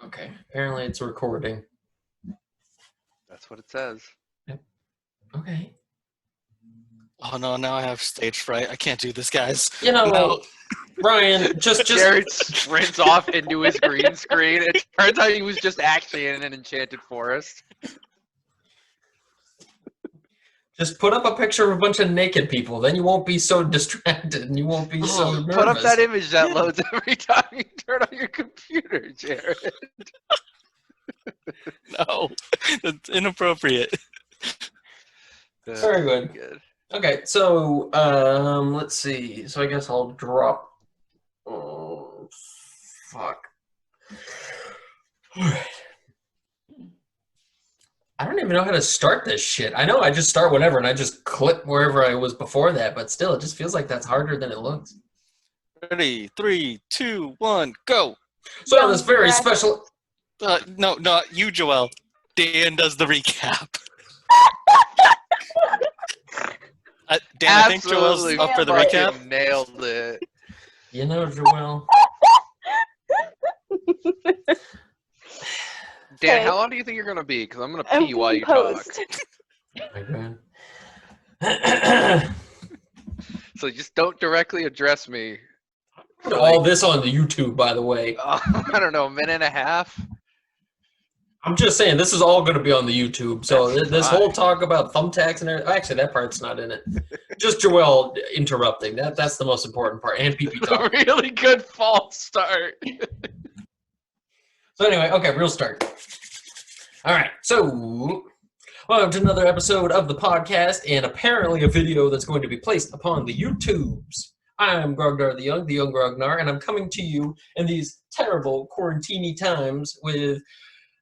Okay, apparently it's recording. That's what it says. Yep. Okay. Oh no, now I have stage fright. I can't do this, guys. You know, No. Ryan, just Jared sprints off into his green screen. It turns out he was just actually in an enchanted forest. just put up a picture of a bunch of naked people. Then you won't be so distracted and you won't be so nervous. Put up that image that loads every time you turn on your computer, Jared. No, that's inappropriate. Very good. Okay, so let's see. So I guess I'll drop. Oh, fuck. All right. I don't even know how to start this shit. I know I just start whenever and I just click wherever I was before that, but still, it just feels like that's harder than it looks. Ready? 3, 2, 1, go. So this very special. No, not you, Joelle. Dan does the recap. Dan, I think Joelle's up for the recap. Nailed it. You know, Joelle. Dan, how long do you think you're going to be? Because I'm going to pee while you talk. So just don't directly address me. All this on the YouTube, by the way. I don't know, a minute and a half? I'm just saying, this is all going to be on the YouTube. So this whole talk about thumbtacks and everything, actually, that part's not in it. Just Joelle interrupting. That's the most important part. And PP talk. A really good false start. So anyway, okay, real start. All right, so welcome to another episode of the podcast, and apparently a video that's going to be placed upon the YouTubes. I'm Grognard the Young Grognard, and I'm coming to you in these terrible quarantine times with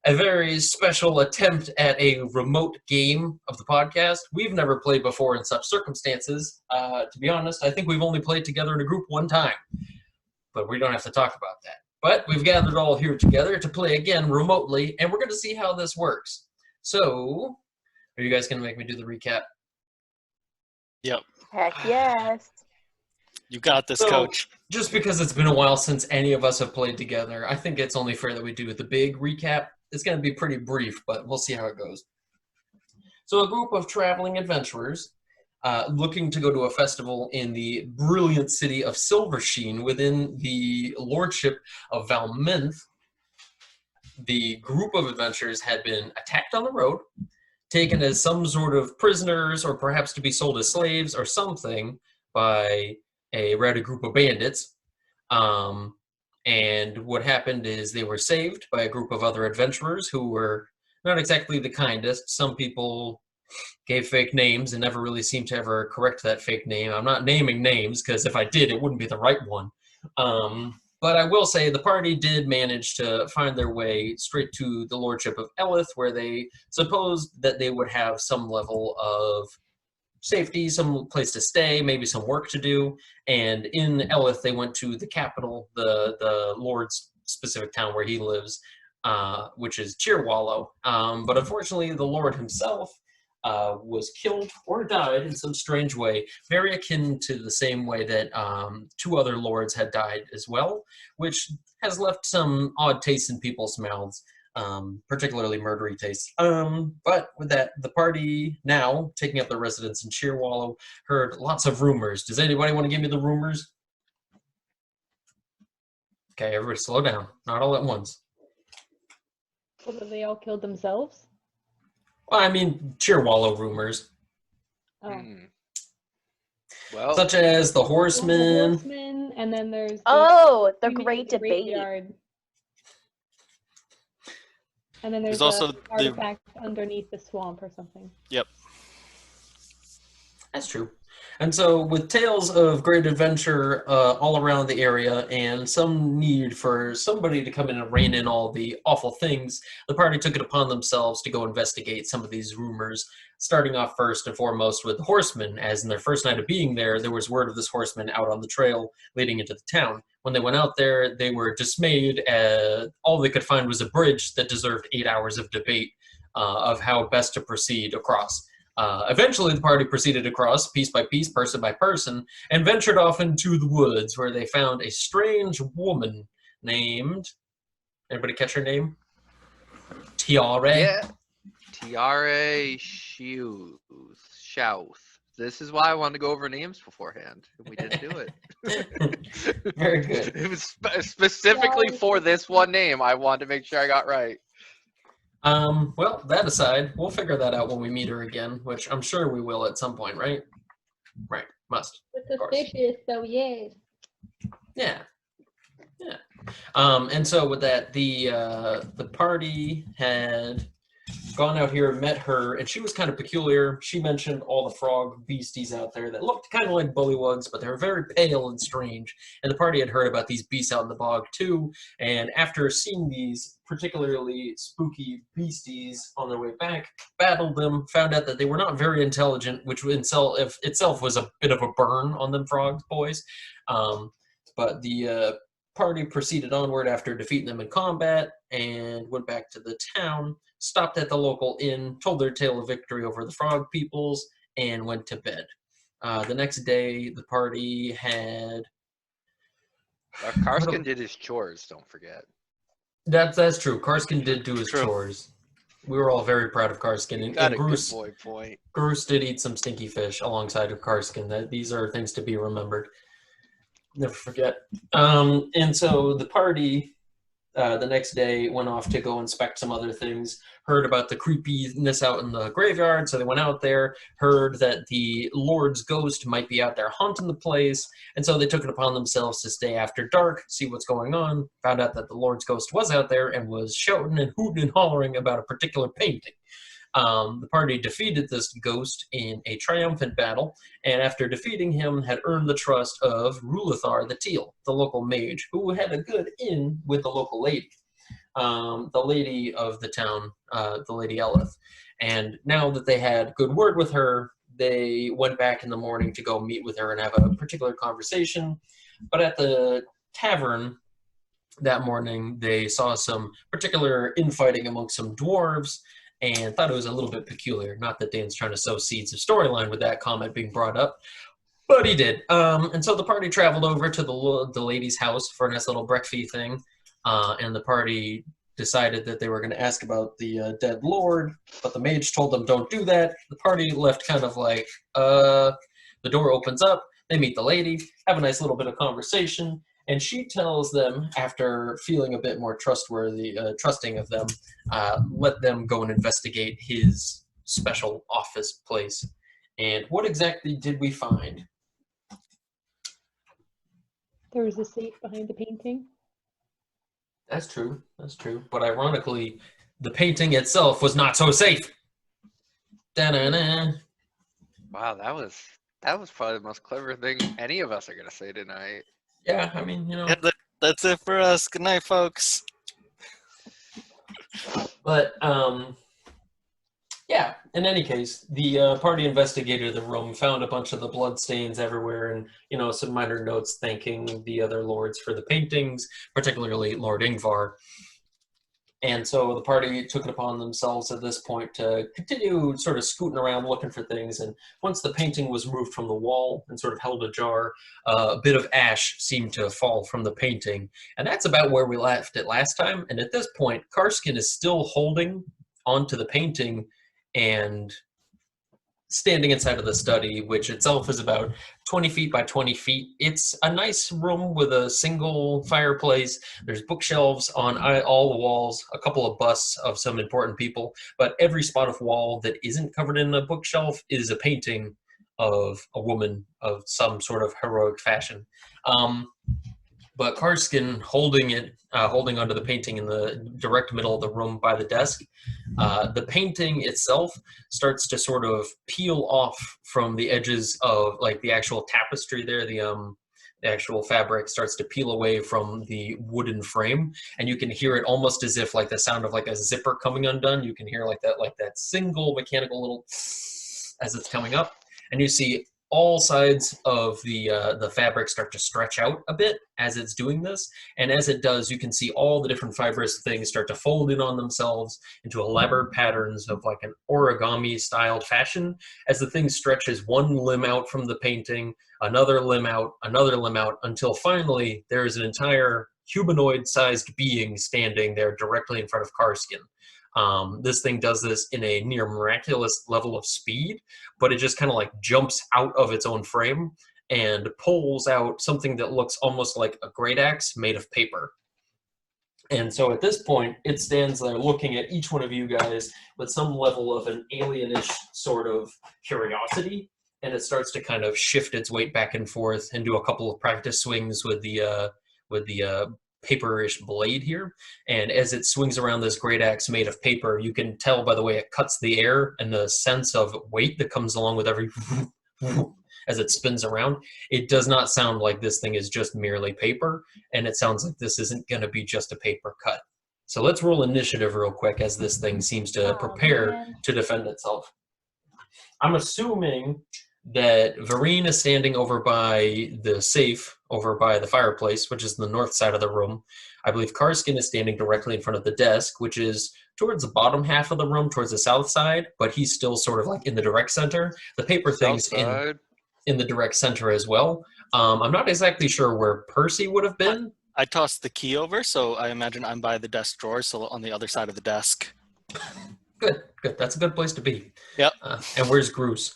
a very special attempt at a remote game of the podcast. We've never played before in such circumstances. To be honest, I think we've only played together in a group one time, but we don't have to talk about that. But we've gathered all here together to play again remotely, and we're going to see how this works. So, are you guys going to make me do the recap? Yep. Heck yes. You got this, Coach. Just because it's been a while since any of us have played together, I think it's only fair that we do the big recap. It's going to be pretty brief, but we'll see how it goes. So a group of traveling adventurers looking to go to a festival in the brilliant city of Silversheen within the lordship of Valminth. The group of adventurers had been attacked on the road, taken as some sort of prisoners, or perhaps to be sold as slaves or something, by a rowdy group of bandits. And what happened is they were saved by a group of other adventurers who were not exactly the kindest. Some people gave fake names and never really seemed to ever correct that fake name. I'm not naming names, because if I did, it wouldn't be the right one. But I will say the party did manage to find their way straight to the lordship of Elith, where they supposed that they would have some level of safety, some place to stay, maybe some work to do. And in Elith, they went to the capital, the Lord's specific town where he lives, which is Cheerwallow. But unfortunately, the Lord himself was killed or died in some strange way, very akin to the same way that two other lords had died as well, which has left some odd tastes in people's mouths. Particularly murdery tastes. But with that, the party now, taking up their residence in Cheerwallow, heard lots of rumors. Does anybody want to give me the rumors? Okay, everybody slow down. Not all at once. So that they all killed themselves? Well, I mean, Cheerwallow rumors. Oh. Well, such as the Horsemen. And then there's the Great Debate. Graveyard. And then there's also an artifact underneath the swamp or something. Yep. That's true. And so with tales of great adventure all around the area and some need for somebody to come in and rein in all the awful things, the party took it upon themselves to go investigate some of these rumors, starting off first and foremost with the horsemen, as in their first night of being there was word of this horseman out on the trail leading into the town. When they went out there, they were dismayed. All they could find was a bridge that deserved 8 hours of debate of how best to proceed across. Eventually, the party proceeded across, piece by piece, person by person, and ventured off into the woods, where they found a strange woman named Anybody catch her name? Tiare? Yeah. Tiare Shouth. This is why I wanted to go over names beforehand. And we didn't do it. Very good. It was specifically for this one name. I wanted to make sure I got right. Well, that aside, we'll figure that out when we meet her again, which I'm sure we will at some point, right? Right. Must. It's Of course. suspicious, so yes. Yeah. Yeah. And so with that, the party had gone out here and met her, and she was kind of peculiar. She mentioned all the frog beasties out there that looked kind of like bullywugs, but they were very pale and strange. And the party had heard about these beasts out in the bog too. And after seeing these particularly spooky beasties on their way back, battled them, found out that they were not very intelligent, which in itself was a bit of a burn on them frog boys. But the party proceeded onward after defeating them in combat and went back to the town, stopped at the local inn, told their tale of victory over the frog peoples, and went to bed. The next day, the party had... Karsken did his chores, don't forget. That's true. Karsken did do his chores. We were all very proud of Karsken. And Got a Grus, good boy point. Grus did eat some stinky fish alongside of Karsken. These are things to be remembered. Never forget. And so the party the next day went off to go inspect some other things, heard about the creepiness out in the graveyard, so they went out there, heard that the Lord's ghost might be out there haunting the place, and so they took it upon themselves to stay after dark, see what's going on, found out that the Lord's ghost was out there and was shouting and hooting and hollering about a particular painting. The party defeated this ghost in a triumphant battle, and after defeating him, had earned the trust of Rulathar the Teal, the local mage, who had a good in with the local lady, the lady of the town, the Lady Elith. And now that they had good word with her, they went back in the morning to go meet with her and have a particular conversation. But at the tavern that morning, they saw some particular infighting amongst some dwarves, and thought it was a little bit peculiar. Not that Dan's trying to sow seeds of storyline with that comment being brought up, but he did. And so the party traveled over to the lady's house for a nice little breakfast thing, and the party decided that they were going to ask about the dead lord, but the mage told them don't do that. The party left kind of like, the door opens up, they meet the lady, have a nice little bit of conversation, and she tells them, after feeling a bit more trusting of them, let them go and investigate his special office place. And what exactly did we find? There was a safe behind the painting. That's true. That's true. But ironically, the painting itself was not so safe. Da-na-na. Wow, that was probably the most clever thing any of us are gonna say tonight. Yeah, I mean, you know. Yeah, that's it for us. Good night, folks. But, yeah, in any case, the party investigated the room, found a bunch of the bloodstains everywhere, and, you know, some minor notes thanking the other lords for the paintings, particularly Lord Ingvar. And so the party took it upon themselves at this point to continue sort of scooting around looking for things. And once the painting was moved from the wall and sort of held ajar, a bit of ash seemed to fall from the painting. And that's about where we left it last time. And at this point, Karsken is still holding onto the painting and standing inside of the study, which itself is about 20 feet by 20 feet. It's a nice room with a single fireplace. There's bookshelves on all the walls, a couple of busts of some important people, but every spot of wall that isn't covered in a bookshelf is a painting of a woman of some sort of heroic fashion. But Karsken holding onto the painting in the direct middle of the room by the desk. The painting itself starts to sort of peel off from the edges of like the actual tapestry there. The actual fabric starts to peel away from the wooden frame, and you can hear it almost as if like the sound of like a zipper coming undone. You can hear like that single mechanical little as it's coming up, and you see all sides of the fabric start to stretch out a bit as it's doing this. And as it does, you can see all the different fibrous things start to fold in on themselves into elaborate patterns of like an origami styled fashion. As the thing stretches one limb out from the painting, another limb out, until finally there's an entire humanoid-sized being standing there directly in front of Karsken. This thing does this in a near miraculous level of speed, but it just kind of like jumps out of its own frame and pulls out something that looks almost like a great axe made of paper. And so at this point, it stands there looking at each one of you guys with some level of an alienish sort of curiosity, and it starts to kind of shift its weight back and forth and do a couple of practice swings with the paperish blade here. And as it swings around this great axe made of paper, you can tell by the way it cuts the air and the sense of weight that comes along with every as it spins around. It does not sound like this thing is just merely paper, and it sounds like this isn't going to be just a paper cut. So let's roll initiative real quick as this thing seems to prepare to defend itself. I'm assuming that Vireen is standing over by the safe, over by the fireplace, which is the north side of the room. I believe Karsken is standing directly in front of the desk, which is towards the bottom half of the room, towards the south side, but he's still sort of like in the direct center. The paper thing's in the direct center as well. I'm not exactly sure where Percy would have been. I tossed the key over, so I imagine I'm by the desk drawer, so on the other side of the desk. Good. That's a good place to be. Yep. And where's Grus?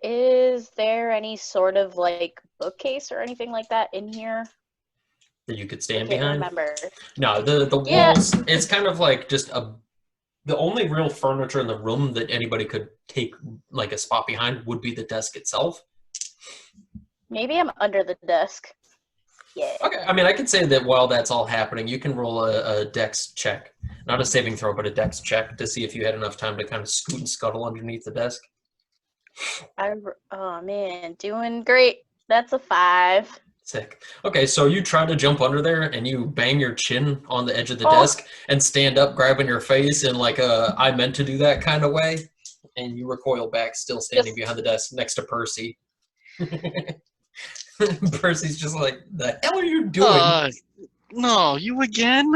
Is there any sort of like bookcase or anything like that in here? That you could stand I can't behind? remember. No, the walls, it's kind of like just the only real furniture in the room that anybody could take like a spot behind would be the desk itself. Maybe I'm under the desk. Yeah. Okay, I mean, I could say that while that's all happening, you can roll a dex check. Not a saving throw, but a dex check to see if you had enough time to kind of scoot and scuttle underneath the desk. Oh man, doing great. That's a 5. Sick. Okay, so you try to jump under there and you bang your chin on the edge of the desk and stand up, grabbing your face in like a I meant to do that kind of way, and you recoil back, still standing behind the desk next to Percy. Percy's just like, the hell are you doing? No, you again?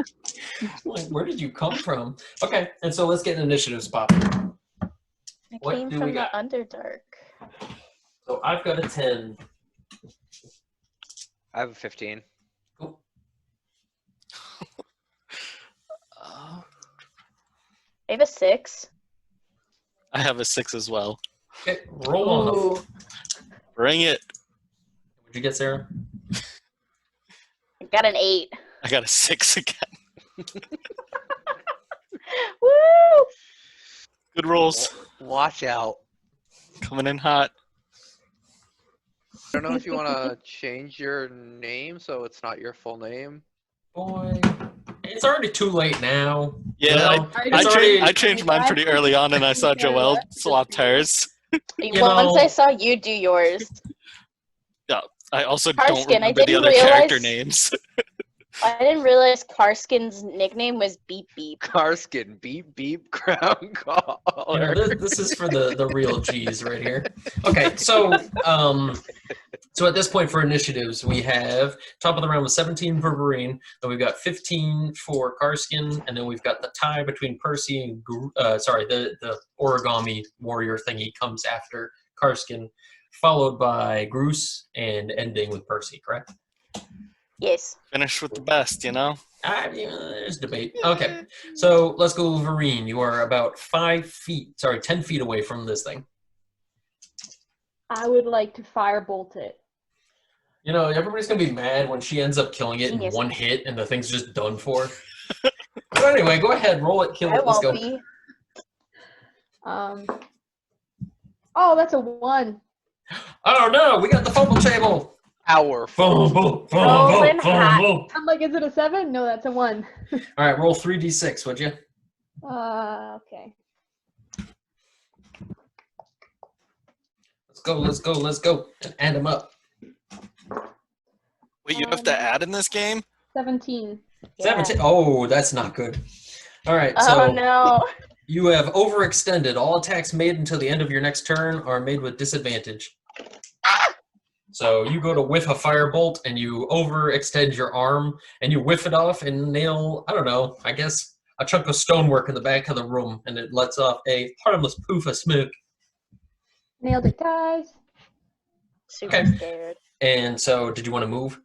Like, where did you come from? Okay, and so let's get an initiative spot. I What came do from we the got? Underdark. So I've got a 10. I have a 15. Cool. I have a 6. I have a 6 as well. Okay, roll on. Bring it. What'd you get, Sarah? I got an 8. I got a 6 again. Woo! Good rolls. Watch out. Coming in hot. I don't know if you want to change your name so it's not your full name. Boy, it's already too late now. Yeah, You know, I changed mine pretty early on, and I saw Joelle swapped hers. Once I saw you do yours. Yeah, I also Karsken, don't remember I the other didn't character realize- names. I didn't realize Karsken's nickname was Beep Beep. Karsken, beep beep, crown collar. This is for the real G's right here. Okay, so at this point for initiatives, we have top of the round with 17 for Vireen, then we've got 15 for Karsken, and then we've got the tie between Percy and the origami warrior thingy comes after Karsken, followed by Grus, and ending with Percy, correct? Yes. Finish with the best, you know? There's debate. Okay, so let's go Vireen. You are about 10 feet away from this thing. I would like to firebolt it. You know, everybody's going to be mad when she ends up killing it in Genius. one hit and the thing's just done for. But anyway, go ahead, roll it, kill I it, let's won't go. be. Oh, that's a 1. Oh no, we got the fumble table! Powerful. Fumble, Rolling hot. fumble. I'm like, is it a 7? No, that's a 1. Alright, roll 3d6, would you? Okay. Let's go. Add them up. Wait, you have to add in this game? 17. 17. Oh, that's not good. Alright, Oh so no. you have overextended. All attacks made until the end of your next turn are made with disadvantage. So you go to whiff a firebolt and you overextend your arm and you whiff it off and nail, I don't know, I guess a chunk of stonework in the back of the room, and it lets off a harmless poof of smoke. Nailed it, guys. Super Okay. scared. And so did you want to move?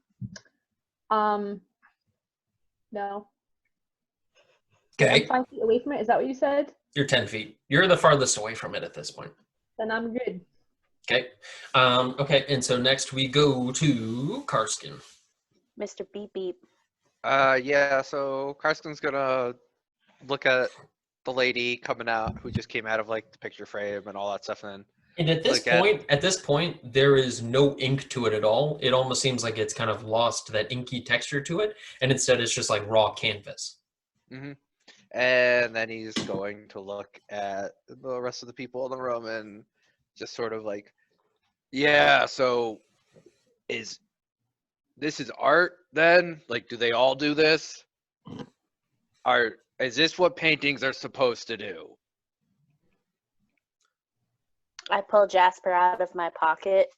No. Okay. I'm 5 feet away from it. Is that what you said? You're 10 feet. You're the farthest away from it at this point. Then I'm good. Okay. Okay, and so next we go to Karsken. Mr. Beep Beep. Yeah, so Karsken's gonna look at the lady coming out who just came out of like the picture frame and all that stuff, and And at this point, there is no ink to it at all. It almost seems like it's kind of lost that inky texture to it, and instead it's just like raw canvas. Mm-hmm. And then he's going to look at the rest of the people in the room and just sort of like, yeah, so is this art then? Like, do they all do this? Is this what paintings are supposed to do? I pull Jasper out of my pocket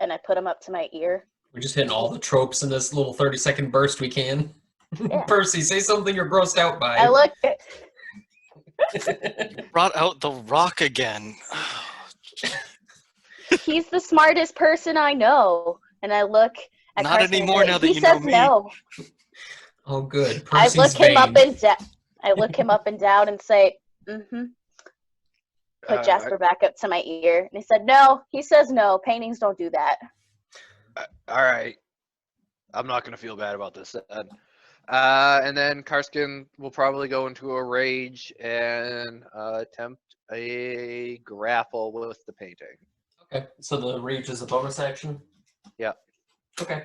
and I put him up to my ear. We're just hitting all the tropes in this little 30-second burst we can. Yeah. Percy, say something you're grossed out by. I look at Brought out the rock again. he's the smartest person I know. And I look at Not Carson anymore and now that he you know says me. no. Oh, good. I Percy's look him up vain. and down. I look him up and down and say, mm-hmm. Put Jasper back up to my ear. And he said, no. He says no. Paintings don't do that. All right. I'm not going to feel bad about this then. And then Karsken will probably go into a rage and attempt a grapple with the painting. Okay, so the rage is a bonus action? Yeah. Okay,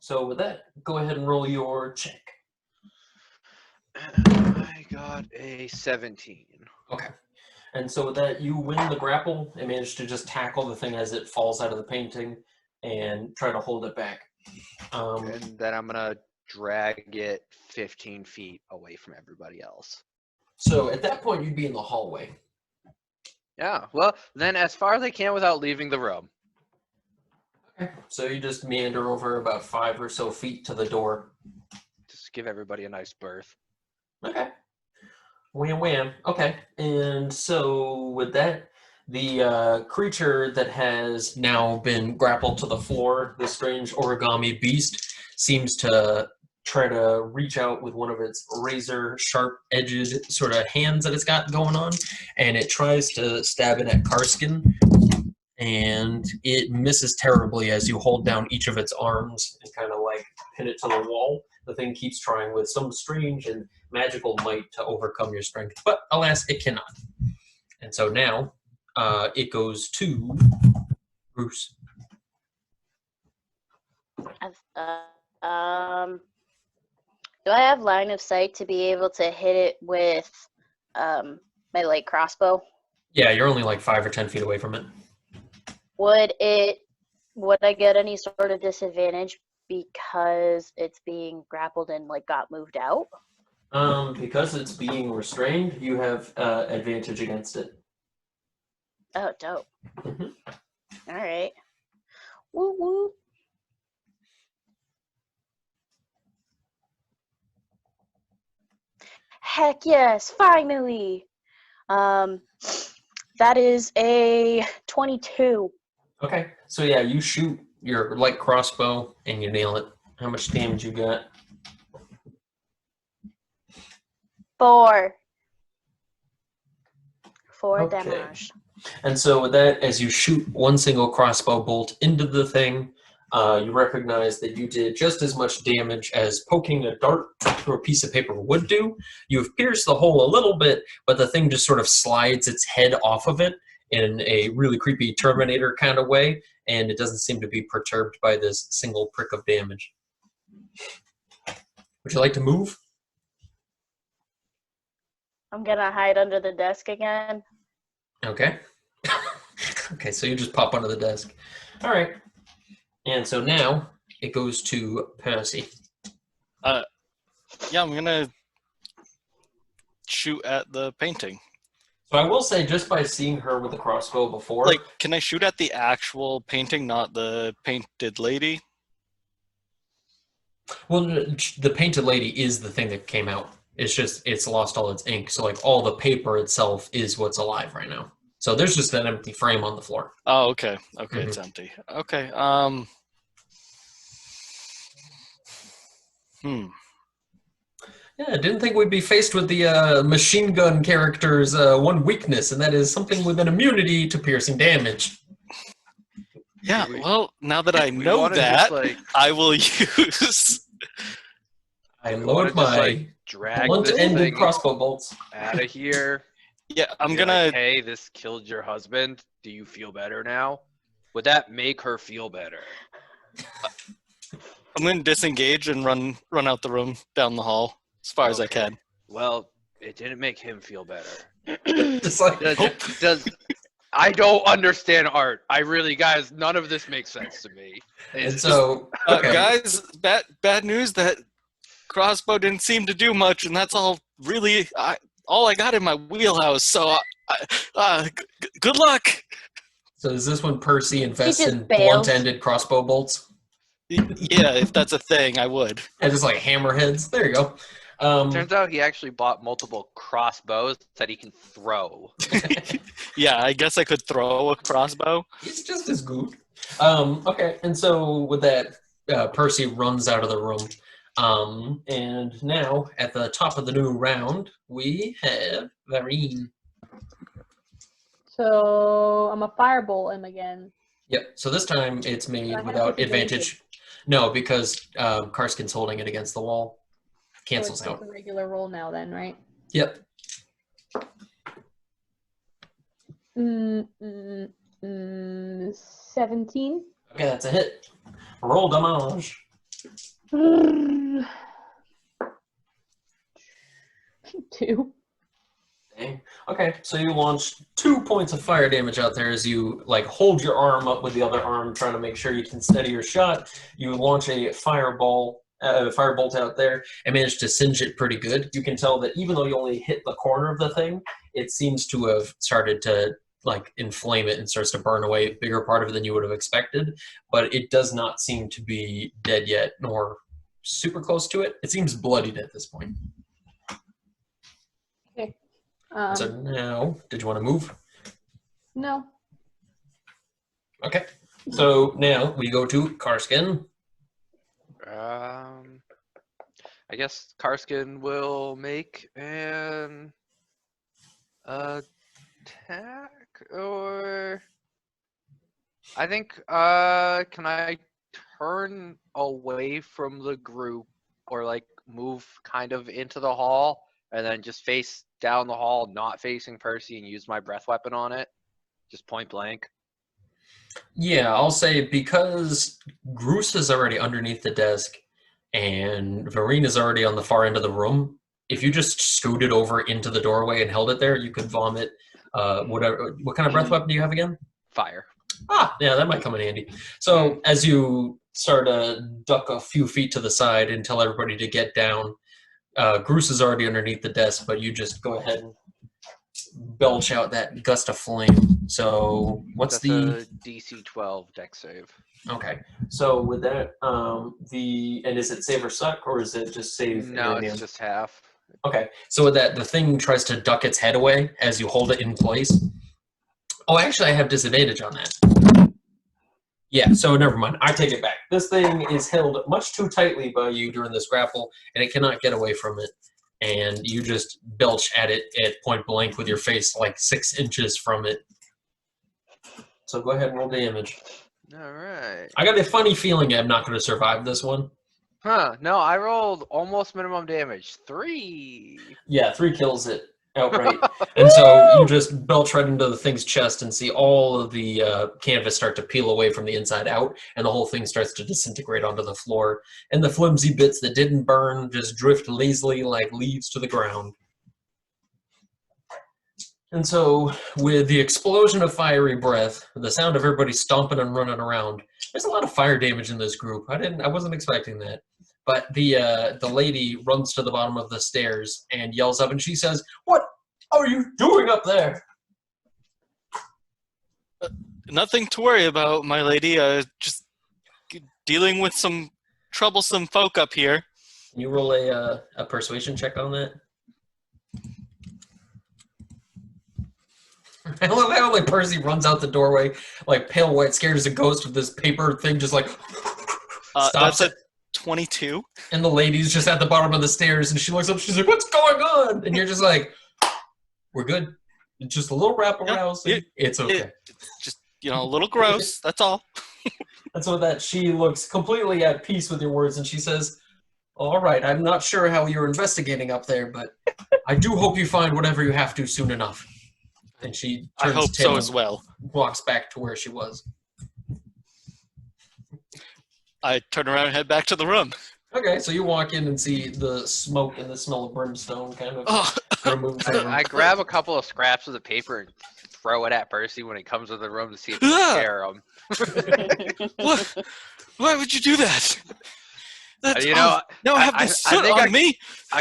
so with that, go ahead and roll your check. I got a 17. Okay. And so with that, you win the grapple and manage to just tackle the thing as it falls out of the painting and try to hold it back. And then I'm going to drag it 15 feet away from everybody else. So at that point, you'd be in the hallway. Yeah, well, then as far as I can without leaving the room. Okay. So you just meander over about 5 or so feet to the door. Just give everybody a nice berth. Okay. Wham wham. Okay. And so with that, the creature that has now been grappled to the floor, the strange origami beast, seems to try to reach out with one of its razor sharp edged sort of hands that it's got going on, and it tries to stab it at Karsken, and it misses terribly as you hold down each of its arms and kind of like pin it to the wall. The thing keeps trying with some strange and magical might to overcome your strength, but alas, it cannot. And so now it goes to Grus. Do I have line of sight to be able to hit it with my light crossbow? Yeah, you're only like 5 or 10 feet away from it. Would I get any sort of disadvantage because it's being grappled and like got moved out? Because it's being restrained, you have advantage against it. Oh, dope. Mhm. All right. Woo woo. Heck yes, finally. That is a 22. Okay, so yeah, you shoot your light crossbow and you nail it. How much damage you got? 4 Okay. damage. And so with that, as you shoot one single crossbow bolt into the thing, you recognize that you did just as much damage as poking a dart through a piece of paper would do. You've pierced the hole a little bit, but the thing just sort of slides its head off of it in a really creepy Terminator kind of way, and it doesn't seem to be perturbed by this single prick of damage. Would you like to move? I'm gonna hide under the desk again. Okay. Okay, so you just pop under the desk. All right. And so now it goes to Percy. Yeah, I'm gonna shoot at the painting. So I will say, just by seeing her with the crossbow before, Like, can I shoot at the actual painting, not the painted lady? well, the painted lady is the thing that came out. It's just it's lost all its ink. So like all the paper itself is what's alive right now. So there's just an empty frame on the floor. Oh, okay. Okay, Mhm. It's empty. Okay. Yeah, I didn't think we'd be faced with the machine gun character's one weakness, and that is something with an immunity to piercing damage. Yeah, We- well, now that I we know wanna that, just, like, I will use... I we wanna load just, my like, drag this blunt-ended thing crossbow bolts. out of here. Yeah, I'm Be gonna... like, hey, this killed your husband. Do you feel better now? Would that make her feel better? I'm gonna disengage and run out the room down the hall as far as I Okay. can. Well, it didn't make him feel better. Just like, I don't understand art. I really, guys, none of this makes sense to me. and so, okay. Guys, bad news. That crossbow didn't seem to do much, and that's all. Really, all I got in my wheelhouse. So, good luck. So is this when Percy invests just in bails. blunt-ended crossbow bolts? Yeah, if that's a thing, I would. And just like hammerheads? There you go. Turns out he actually bought multiple crossbows that he can throw. Yeah, I guess I could throw a crossbow. It's just as good. Okay, and so with that, Percy runs out of the room. And now, at the top of the new round, we have Vireen. So I'm a firebolt him again. Yep, so this time it's I made have without disadvantage. advantage. No, because Karsken's holding it against the wall. Cancels so it's out. just a regular roll now then, right? Yep. 17. Okay, that's a hit. Roll damage. 2. Dang. Okay, so you launch 2 points of fire damage out there as you like hold your arm up with the other arm, trying to make sure you can steady your shot. You launch a firebolt out there and manage to singe it pretty good. You can tell that even though you only hit the corner of the thing, it seems to have started to like inflame it and starts to burn away a bigger part of it than you would have expected. But it does not seem to be dead yet, nor super close to it. It seems bloodied at this point. Okay. So now, did you want to move? No. Okay. So now we go to Karsken. I guess Karsken will make an attack, or I think can I turn away from the group or like move kind of into the hall and then just face down the hall, not facing Percy, and use my breath weapon on it, just point blank? Yeah, I'll say because Grus is already underneath the desk and Vireen is already on the far end of the room, if you just scooted over into the doorway and held it there, you could vomit whatever. What kind of breath weapon do you have again? Fire. Ah, yeah, that might come in handy. So as you start to duck a few feet to the side and tell everybody to get down, Grus is already underneath the desk, but you just go ahead and belch out that gust of flame. So what's That's the a DC 12 dex save? Okay, so with that, and is it save or suck, or is it just save? No, and it's then- just half. Okay, so with that, the thing tries to duck its head away as you hold it in place. Oh, actually, I have disadvantage on that. Yeah, so never mind. I take it back. This thing is held much too tightly by you during this grapple, and it cannot get away from it. And you just belch at it at point blank with your face like 6 inches from it. So go ahead and roll damage. All right. I got a funny feeling I'm not going to survive this one. Huh, no, I rolled almost minimum damage. 3. Yeah, 3 kills it outright. And so you just belch right into the thing's chest and see all of the canvas start to peel away from the inside out, and the whole thing starts to disintegrate onto the floor. And the flimsy bits that didn't burn just drift lazily like leaves to the ground. And so, with the explosion of fiery breath, the sound of everybody stomping and running around, there's a lot of fire damage in this group. I wasn't expecting that. But the lady runs to the bottom of the stairs and yells up, and she says, "What are you doing up there?" Nothing to worry about, my lady. Just dealing with some troublesome folk up here. Can you roll a persuasion check on that? I love how like Percy runs out the doorway, like pale white, scared as a ghost with this paper thing, just like stops That's it. a 22. And the lady's just at the bottom of the stairs, and she looks up, she's like, what's going on? And you're just like, we're good. It's just a little wrap around. It's okay. Just, a little gross. That's all. And so that she looks completely at peace with your words, and she says, all right, I'm not sure how you're investigating up there, but I do hope you find whatever you have to soon enough. And she turns I hope tail so as well. Walks back to where she was. I turn around and head back to the room. Okay, so you walk in and see the smoke and the smell of brimstone kind of removed from the room. I grab a couple of scraps of the paper and throw it at Percy when he comes to the room to see if he can share them. What? Why would you do that? That's, now I have this soot on me. I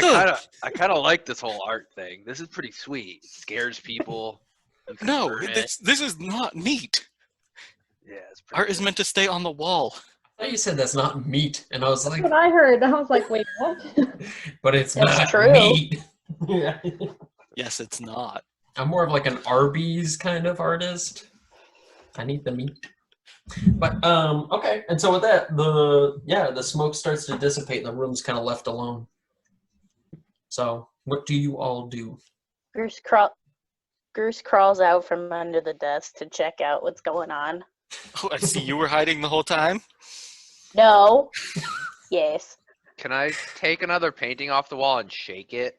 kind of like this whole art thing. This is pretty sweet. It scares people. No, this is not neat. Yeah, it's Art pretty is meant to stay on the wall. I thought you said that's not meat, and I was like, That's what I heard. I was like, wait, what? but it's That's not true. meat. Yeah. Yes, it's not. I'm more of like an Arby's kind of artist. I need the meat. But okay, and so with that, the smoke starts to dissipate and the room's kind of left alone. So what do you all do? Grus crawls out from under the desk to check out what's going on. Oh, I see you were hiding the whole time. No. Yes. Can I take another painting off the wall and shake it?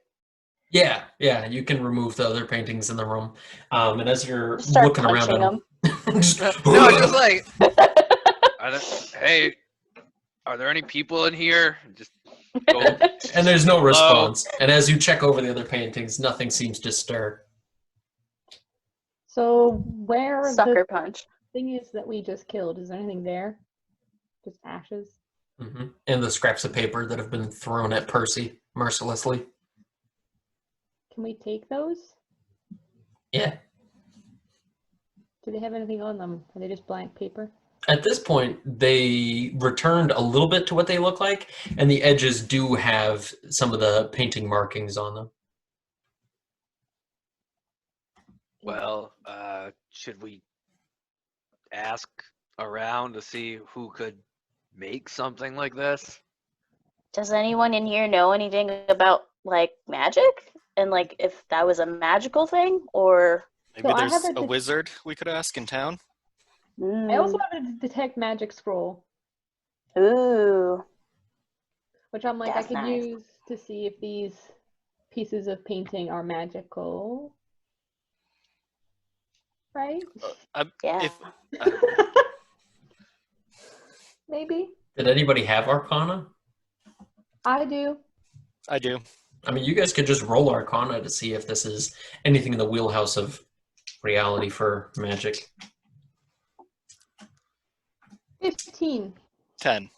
Yeah, you can remove the other paintings in the room. And as you're Start looking around punching them, No, just like, hey, are there any people in here? Just go. and there's no response. And as you check over the other paintings, nothing seems to stir. So where Sucker the punch. thing is that we just killed, is there anything there? Just ashes? Mm-hmm. And the scraps of paper that have been thrown at Percy mercilessly. Can we take those? Yeah. Do they have anything on them? Are they just blank paper? At this point, they returned a little bit to what they look like, and the edges do have some of the painting markings on them. Well, should we ask around to see who could make something like this? Does anyone in here know anything about, like, magic? And, like, if that was a magical thing? Or... Maybe So I there's have a wizard we could ask in town. I also have a detect magic scroll, Ooh. which I'm like, That's I could nice. use to see if these pieces of painting are magical. Right? Yeah. Maybe. Did anybody have Arcana? I do. I do. I mean, you guys could just roll Arcana to see if this is anything in the wheelhouse of reality for magic. 15. 10.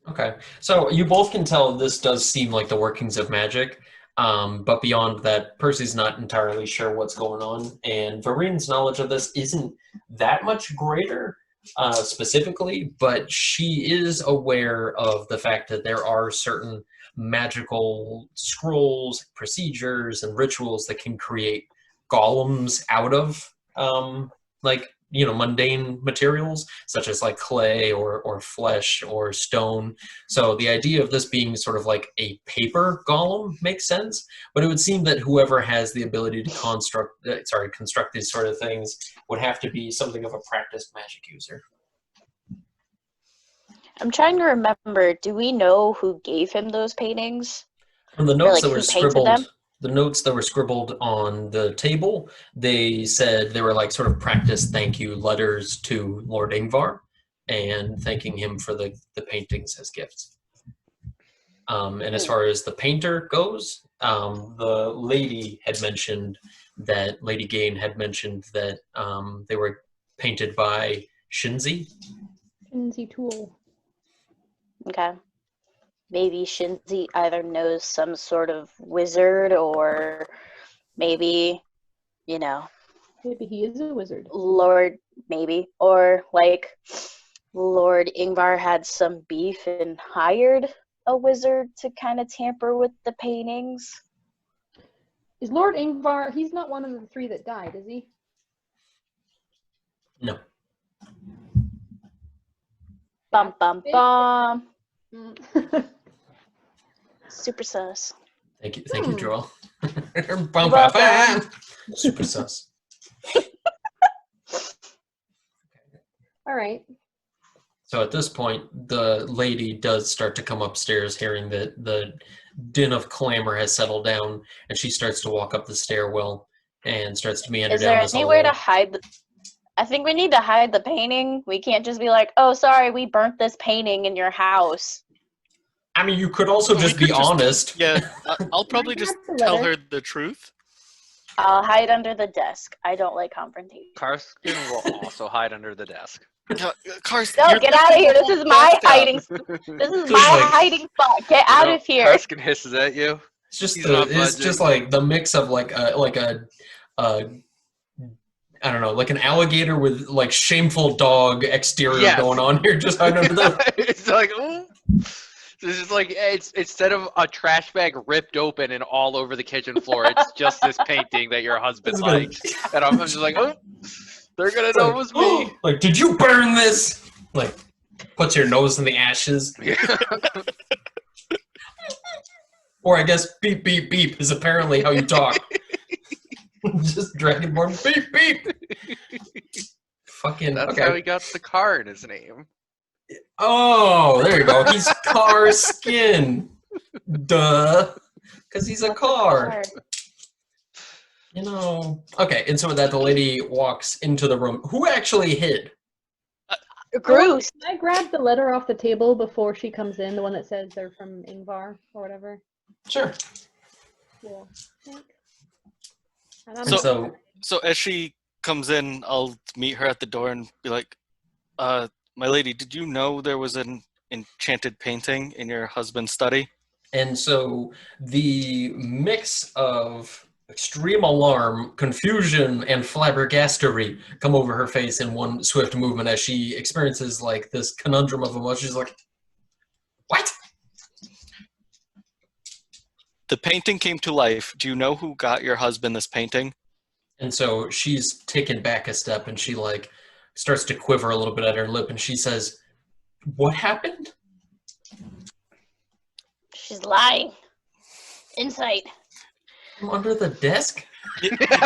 Okay, so you both can tell this does seem like the workings of magic, but beyond that, Percy's not entirely sure what's going on, and Vireen's knowledge of this isn't that much greater specifically, but she is aware of the fact that there are certain magical scrolls, procedures, and rituals that can create golems out of mundane materials such as like clay or flesh or stone. So the idea of this being sort of like a paper golem makes sense, but it would seem that whoever has the ability to construct these sort of things would have to be something of a practiced magic user. I'm trying to remember, do we know who gave him those paintings? From the Or, notes like, that who were painted scribbled, them? the notes that were scribbled on the table, they said they were like sort of practice thank you letters to Lord Ingvar and thanking him for the paintings as gifts. And as far as the painter goes, the lady had mentioned that, Lady Gain had mentioned that they were painted by Shinzi. Shinzi Tool. Okay. Maybe Shinzi either knows some sort of wizard or maybe, Maybe he is a wizard. Lord, maybe. Or, like, Lord Ingvar had some beef and hired a wizard to kind of tamper with the paintings. Is Lord Ingvar, he's not one of the 3 that died, is he? No. Bum, bum, bum. Super sus. Thank you, Joelle. Welcome. Super sus. All right. So at this point, the lady does start to come upstairs, hearing that the din of clamor has settled down, and she starts to walk up the stairwell and starts to meander Is down there this anywhere to hallway. hide? I think we need to hide the painting. We can't just be like, "Oh, sorry, we burnt this painting in your house." I mean, you could also We just could be honest. Yeah, I'll probably just tell her the truth. I'll hide under the desk. I don't like confrontation. Karsken will also hide under the desk. Karsken, No, get out of here. This is my Best out. hiding. This is Just my like- hiding spot. Get out of here. Karsken hisses at you. It's just He's not it's just budging. like the mix of like a I don't know, like an alligator with like shameful dog exterior Yes. going on here, just hiding under the. It's like, ooh. This is like, it's instead of a trash bag ripped open and all over the kitchen floor, it's just this painting that your husband It's like- likes. And I'm just like, oh, they're gonna know it was me. Like, did you burn this? Like, puts your nose in the ashes. Or I guess beep beep beep is apparently how you talk. Just Dragonborn beep beep. Fucking That's okay. how he got the car in his name. Oh, there you go. He's Karsken. Duh. Because he's a car. You know. Okay, and so with that, the lady walks into the room. Who actually hid? Grus. Can I grab the letter off the table before she comes in? The one that says they're from Ingvar or whatever. Sure. Cool. Thanks. And I'm And so, So as she comes in, I'll meet her at the door and be like, my lady, did you know there was an enchanted painting in your husband's study? and so the mix of extreme alarm, confusion, and flabbergastery come over her face in one swift movement as she experiences like this conundrum of emotions. She's like, what? The painting came to life. Do you know who got your husband this painting? And so she's taken back a step and she like starts to quiver a little bit at her lip and she says, what happened? She's lying. Insight. I'm under the desk?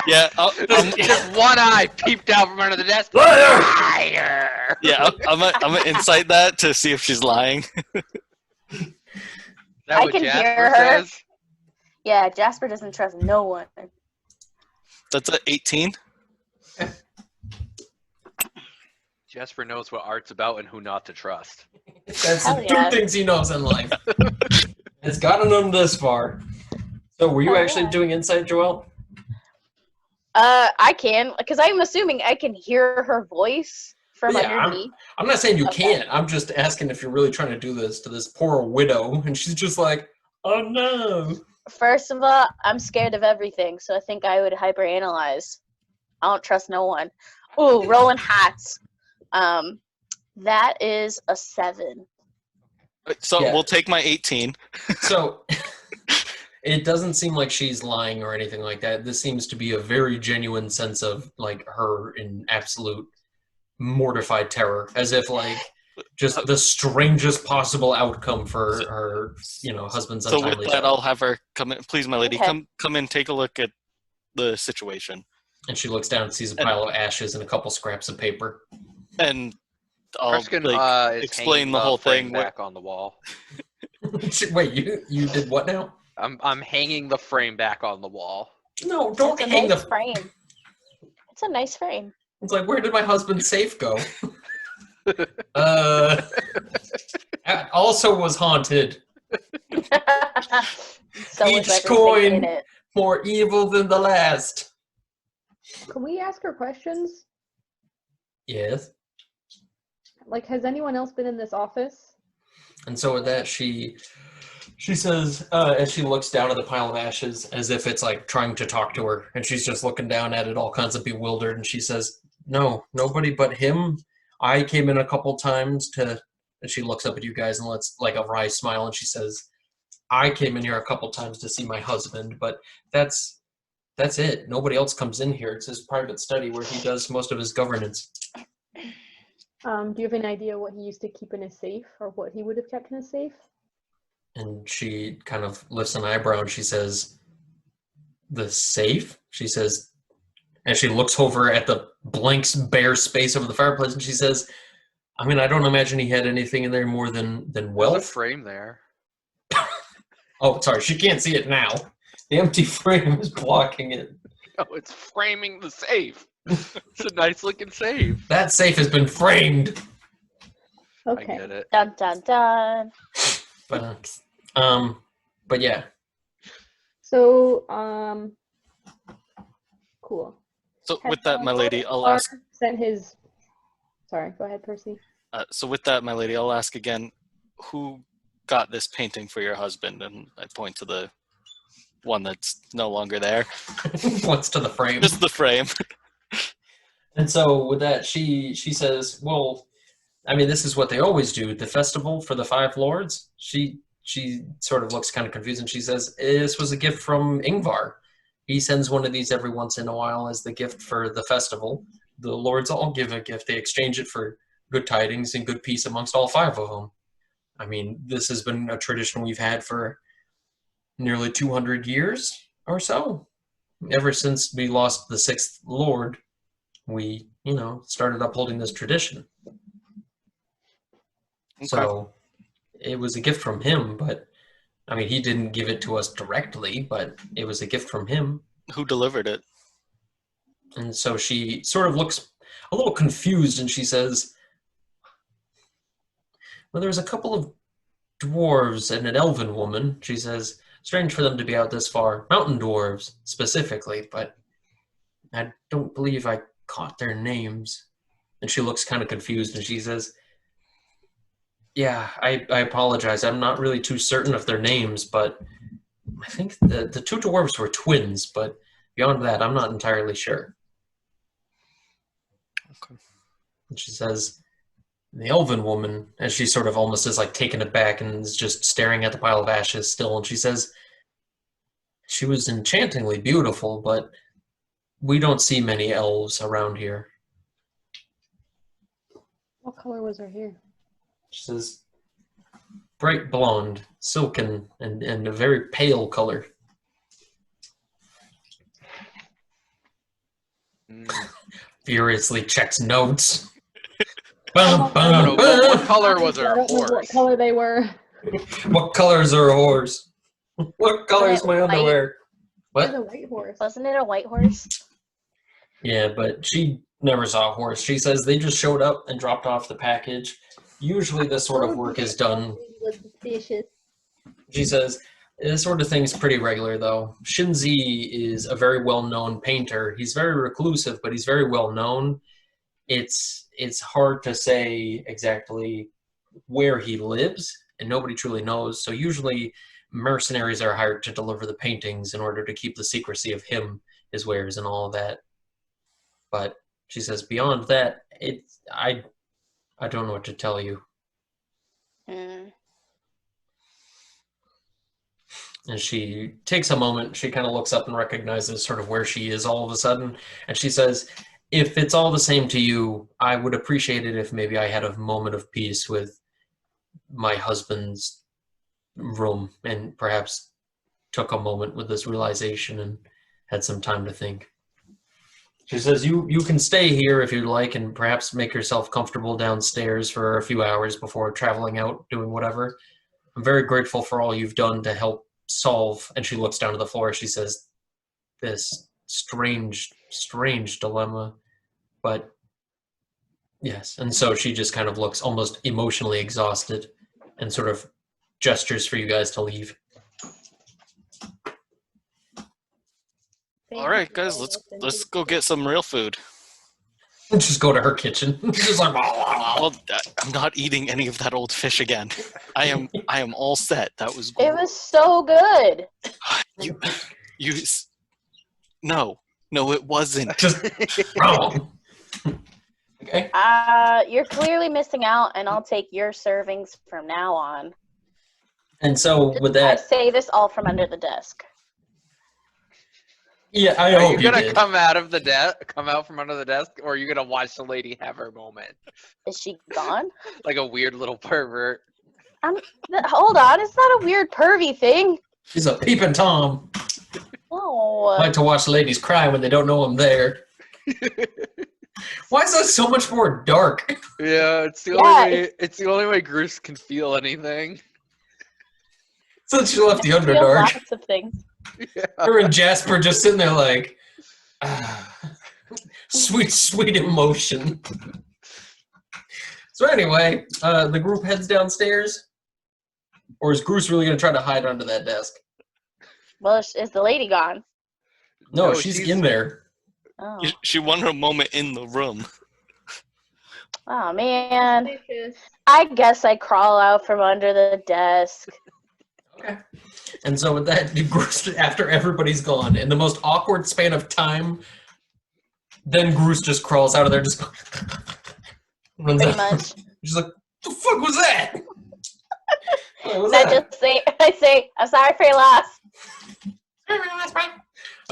Yeah, Just one eye peeped out from under the desk. Liar! yeah. I'm gonna incite that to see if she's lying. Is that I what can Jasper hear her. says? Yeah, Jasper doesn't trust no one. That's a 18. Jasper knows what art's about and who not to trust. That's Hell the yeah. two things he knows in life. It's gotten him this far. So were you Hell actually yeah. doing insight, Joelle? I can, because I'm assuming I can hear her voice from Yeah, underneath. I'm not saying you Okay. can't. I'm just asking if you're really trying to do this to this poor widow. And she's just like, oh no. First of all, I'm scared of everything, so I think I would hyperanalyze. I don't trust no one. Ooh, rolling hats. That is a 7. So Yeah. we'll take my 18. So it doesn't seem like she's lying or anything like that. This seems to be a very genuine sense of like her in absolute mortified terror, as if like just the strangest possible outcome for her, husband's So untimely with that, death. I'll have her come in. Please, my lady, Okay. come in, take a look at the situation, And she looks down and sees a pile of ashes and a couple scraps of paper. and I'll Karsken is explain hanging the whole frame thing. back on the wall. Wait, you did what now? I'm hanging the frame back on the wall. No, don't It's a hang nice the. frame. It's a nice frame. It's like, where did my husband's safe go? That also was haunted. So Each is everything coin. in it. More evil than the last. Can we ask her questions? Yes. Like, has anyone else been in this office? And so with that, she says, as she looks down at the pile of ashes, as if it's like trying to talk to her, and she's just looking down at it, all kinds of bewildered, and she says, "No, nobody but him. I came in a couple times to." And she looks up at you guys and lets like a wry smile, and she says, "I came in here a couple times to see my husband, but that's it. Nobody else comes in here. It's his private study where he does most of his governance." Do you have an idea what he used to keep in his safe, or what he would have kept in his safe? And she kind of lifts an eyebrow and she says, "The safe?" She says, and she looks over at the blank, bare space over the fireplace, and she says, "I mean, I don't imagine he had anything in there more than There's a wealth." frame there. Oh, sorry, she can't see it now. The empty frame is blocking it. No, it's framing the safe. It's a nice looking safe. That safe has been framed. I get Okay. it. Dun dun dun. But yeah. So, cool. So Has with that, my Lord lady, I'll Ingvar ask. Sent his. Sorry, go ahead, Percy. So with that, my lady, I'll ask again. Who got this painting for your husband? And I point to the one that's no longer there. What's to the frame? Just the frame. And so with that, she says, "Well, I mean, this is what they always do. The festival for the Five Lords." She sort of looks kind of confused, and she says, "This was a gift from Ingvar. He sends one of these every once in a while as the gift for the festival. The lords all give a gift. They exchange it for good tidings and good peace amongst all five of them. I mean, this has been a tradition we've had for nearly 200 years or so. Ever since we lost the sixth lord, we, started upholding this tradition." Okay. So it was a gift from him, but I mean, he didn't give it to us directly, but it was a gift from him. Who delivered it? And so she sort of looks a little confused, and she says, "Well, there's a couple of dwarves and an elven woman." She says, "Strange for them to be out this far. Mountain dwarves, specifically, but I don't believe I caught their names." And she looks kind of confused, and she says, "Yeah, I apologize. I'm not really too certain of their names, but I think the two dwarves were twins, but beyond that, I'm not entirely sure." Okay. And she says, the elven woman, as she sort of almost is like taken aback and is just staring at the pile of ashes still, and she says, "She was enchantingly beautiful, but we don't see many elves around here." What color was her hair? She says, "Bright blonde, silken, and a very pale color." Mm. Furiously checks notes. Oh, Bum, I don't know. bum, What bum. color was her I don't know what horse? color they were. What colors are a horse? What color is my White. underwear? It was What? a white horse. Wasn't it a white horse? Yeah, but she never saw a horse. She says they just showed up and dropped off the package. Usually this sort of work is done. Was suspicious. She says, this sort of thing's pretty regular, though. Shinzi is a very well-known painter. He's very reclusive, but he's very well-known. It's hard to say exactly where he lives, and nobody truly knows. So usually mercenaries are hired to deliver the paintings in order to keep the secrecy of him, his wares, and all of that. But she says, beyond that, I don't know what to tell you. Mm. And she takes a moment, she kind of looks up and recognizes sort of where she is all of a sudden, and she says, if it's all the same to you, I would appreciate it if maybe I had a moment of peace with my husband's room and perhaps took a moment with this realization and had some time to think. She says, you can stay here if you'd like and perhaps make yourself comfortable downstairs for a few hours before traveling out, doing whatever. I'm very grateful for all you've done to help solve, and she looks down to the floor, she says, this strange dilemma. But yes, and so she just kind of looks almost emotionally exhausted and sort of gestures for you guys to leave. All right, guys, let's go get some real food. And just go to her kitchen. Just like, Well, I'm not eating any of that old fish again. I am all set. That was It was so good. No, it wasn't. just wrong. Okay. You're clearly missing out, and I'll take your servings from now on. And so with I that, say this all from under the desk. Yeah, I Are hope you you gonna did. come out from under the desk, or are you gonna watch the lady have her moment? Is she gone? Like a weird little pervert. Hold on, it's not a weird pervy thing. He's a peeping Tom. No. Like to watch ladies cry when they don't know I'm there. Why is that so much more dark? Yeah, it's the Yeah, only way. It's the only way Grus can feel anything. Since she left the Feel Underdark. lots of things. Yeah. Her and Jasper just sitting there like, sweet, sweet emotion. So anyway, the group heads downstairs. Or is Grus really going to try to hide under that desk? Well, is the lady gone? No, No, she's she's- in there. Oh, She won her moment in the room. oh man. Bitches. I guess I crawl out from under the desk. Okay. And so with that, Grus, after everybody's gone, in the most awkward span of time, then Grus just crawls out of there, just runs Pretty out. much. She's like, the fuck was that? What was I that? just say, I'm sorry for your loss.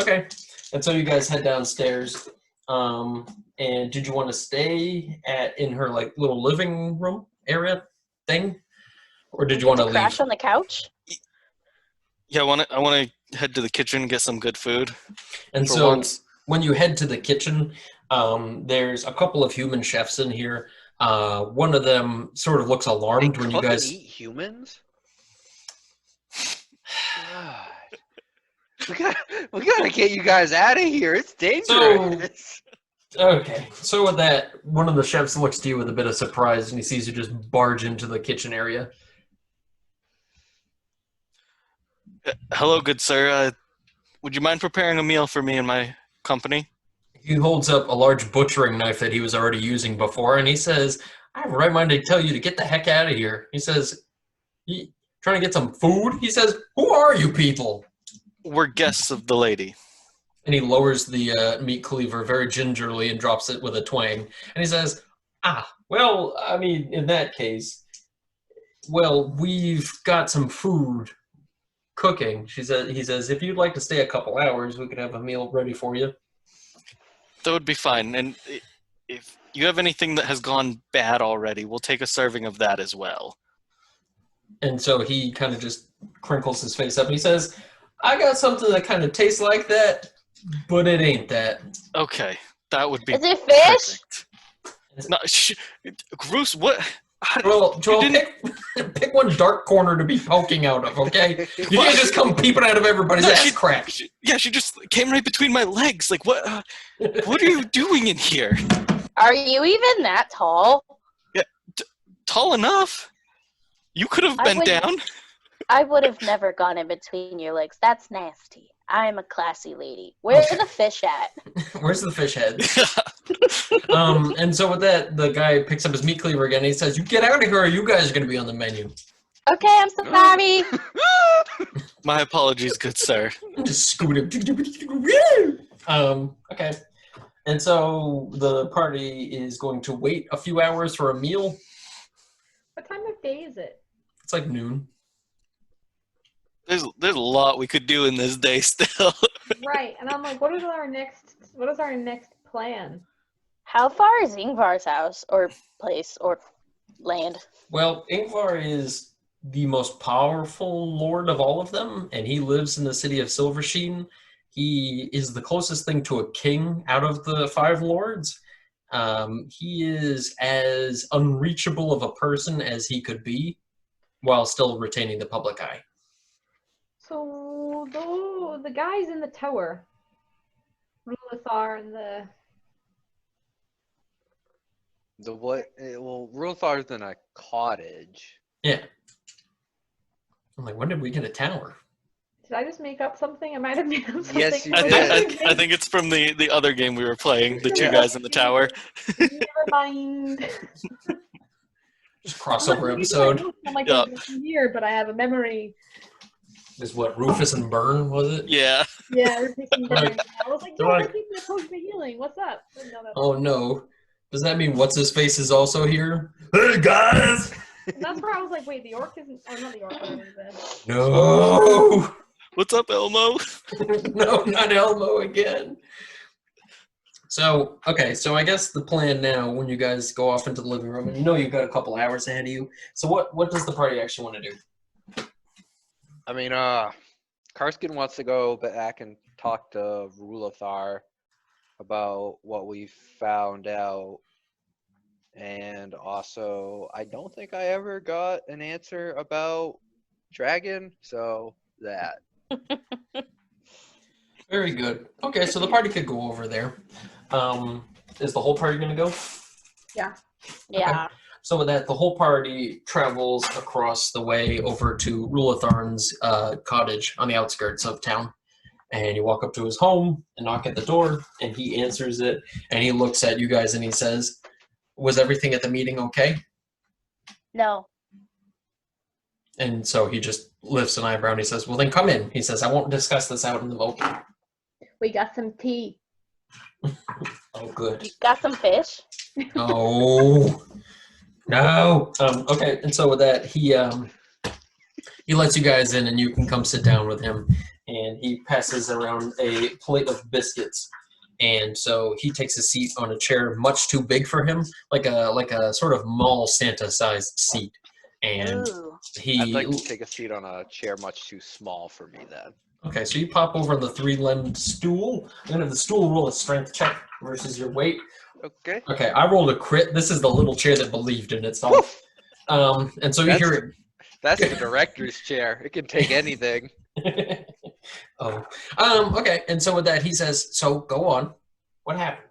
Okay. And so you guys head downstairs. And did you want to stay in her like little living room area thing? Or did you want to leave? Crash on the couch? Yeah, I want to head to the kitchen and get some good food. And for so once. when you head to the kitchen, there's a couple of human chefs in here. One of them sort of looks alarmed when you Cook and guys. eat humans. God. We gotta get you guys out of here. It's dangerous. Okay, so with that, one of the chefs looks to you with a bit of surprise, and he sees you just barge into the kitchen area. Hello, good sir. Would you mind preparing a meal for me and my company? He holds up a large butchering knife that he was already using before, and he says, I have a right mind to tell you to get the heck out of here. He says, trying to get some food? He says, who are you people? We're guests of the lady. And he lowers the meat cleaver very gingerly and drops it with a twang. And he says, well, I mean, in that case, well, we've got some food cooking. He says, if you'd like to stay a couple hours, we could have a meal ready for you. That would be fine. And if you have anything that has gone bad already, we'll take a serving of that as well. And so he kind of just crinkles his face up and he says, I got something that kind of tastes like that, but it ain't that. Okay, that would be Is it fish? perfect. No, Grus, what? Well, Joel, didn't- pick one dark corner to be poking out of, okay? You can't just come peeping out of everybody's ass crack. She just came right between my legs. Like, what? What are you doing in here? Are you even that tall? Tall enough? You could have I been wouldn't- down. I would have never gone in between your legs. That's nasty. I'm a classy lady. Where's the fish at? Where's the fish head? And so with that, the guy picks up his meat cleaver again and he says, you get out of here or you guys are going to be on the menu. Okay, I'm sorry. My apologies, good sir. Just scoot it. Okay. And so the party is going to wait a few hours for a meal. What time of day is it? It's like noon. There's a lot we could do in this day still. Right, and I'm like, what is our next plan? How far is Ingvar's house or place or land? Well, Ingvar is the most powerful lord of all of them, and he lives in the city of Silversheen. He is the closest thing to a king out of the 5 lords. He is as unreachable of a person as he could be, while still retaining the public eye. So the guys in the tower, Rulathar and The what? Well, Rothar's in a cottage. Yeah. I'm like, when did we get a tower? did I just make up something? I might have made up something. Yes, you I did. think it's from the other game we were playing, the 2 guys in the tower. Never mind. Just crossover episode. I'm like, Yeah. it's here, but I have a memory. Is what, Rufus and Burn, was it? Yeah. Yeah, repeating burn. I was like, They're yo, like- we're keeping opposed to healing. What's up? Didn't know that. Oh no. Does that mean what's his face is also here? Hey guys! And that's where I was like, wait, the orc isn't. Oh, not the orc. What is it? No! What's up, Elmo? No, not Elmo again. So, okay, so I guess the plan now, when you guys go off into the living room, and you know you've got a couple hours ahead of you, so what does the party actually want to do? I mean, Karsken wants to go back and talk to Rulathar about what we found out. And also, I don't think I ever got an answer about Dragon, so that. Very good. Okay, so the party could go over there. Is the whole party going to go? Yeah. Yeah. So with that, the whole party travels across the way over to Rulatharn's cottage on the outskirts of town. And you walk up to his home and knock at the door, and he answers it, and he looks at you guys and he says, "Was everything at the meeting okay?" No. And so he just lifts an eyebrow and he says, "Well, then come in." He says, "I won't discuss this out in the open." We got some tea. Oh, good. You got some fish? Oh, no. Okay, and so with that, he lets you guys in, and you can come sit down with him. And he passes around a plate of biscuits, and so he takes a seat on a chair much too big for him, like a sort of mall Santa-sized seat. And Ooh. I'd like to take a seat on a chair much too small for me then. Okay, so you pop over on the 3-limbed stool. I'm gonna have the stool roll a strength check versus your weight. Okay. Okay, I rolled a crit. This is the little chair that believed in itself. And so you hear it. That's the director's chair. It can take anything. Oh. Okay, and so with that, he says, "So go on. What happened?"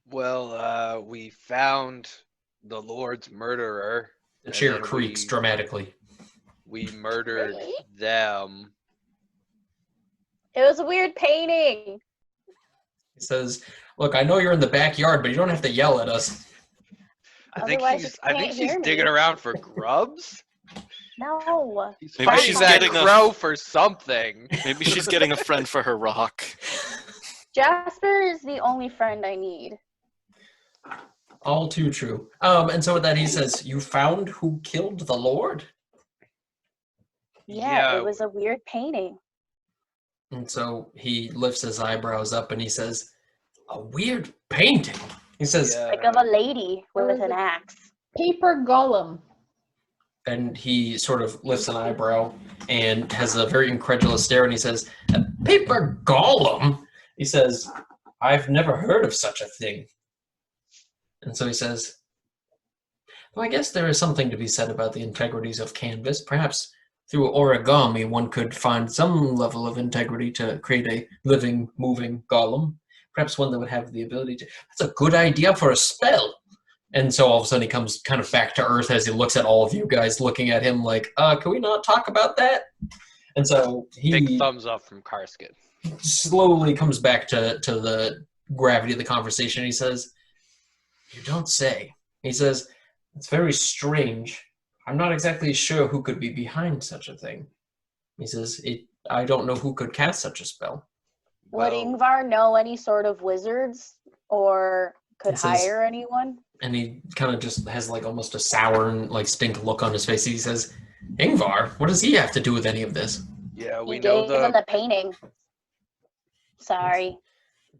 Well, we found the Lord's murderer. The and chair then creaks dramatically. We murdered Really? them. It was a weird painting. He says, "Look, I know you're in the backyard, but you don't have to yell at us." I think Otherwise, he's. you I think can't she's hear me. digging around for grubs. No. He's Maybe fighting she's that getting a- crow for something. Maybe she's getting a friend for her rock. Jasper is the only friend I need. All too true. And so with that, he says, "You found who killed the Lord?" Yeah, it was a weird painting. And so he lifts his eyebrows up and he says, "A weird painting." He says, Yeah. Like of a lady with an axe. Paper golem. and he sort of lifts an eyebrow and has a very incredulous stare, and he says, "A paper golem?" He says, "I've never heard of such a thing." And so he says, "Well, I guess there is something to be said about the integrities of canvas. Perhaps through origami one could find some level of integrity to create a living, moving golem. Perhaps one that would have the ability to... That's a good idea for a spell." And so all of a sudden he comes kind of back to earth as he looks at all of you guys looking at him like, can we not talk about that? And so he Big thumbs up from Karsken. slowly comes back to the gravity of the conversation. He says, "You don't say." He says, "It's very strange. I'm not exactly sure who could be behind such a thing." He says, "I don't know who could cast such a spell." Would Well, Ingvar know any sort of wizards or could It says- hire anyone? And he kind of just has like almost a sour and like stink look on his face. He says, "Ingvar, what does he have to do with any of this?" yeah, we He know gave him the. the painting. Sorry.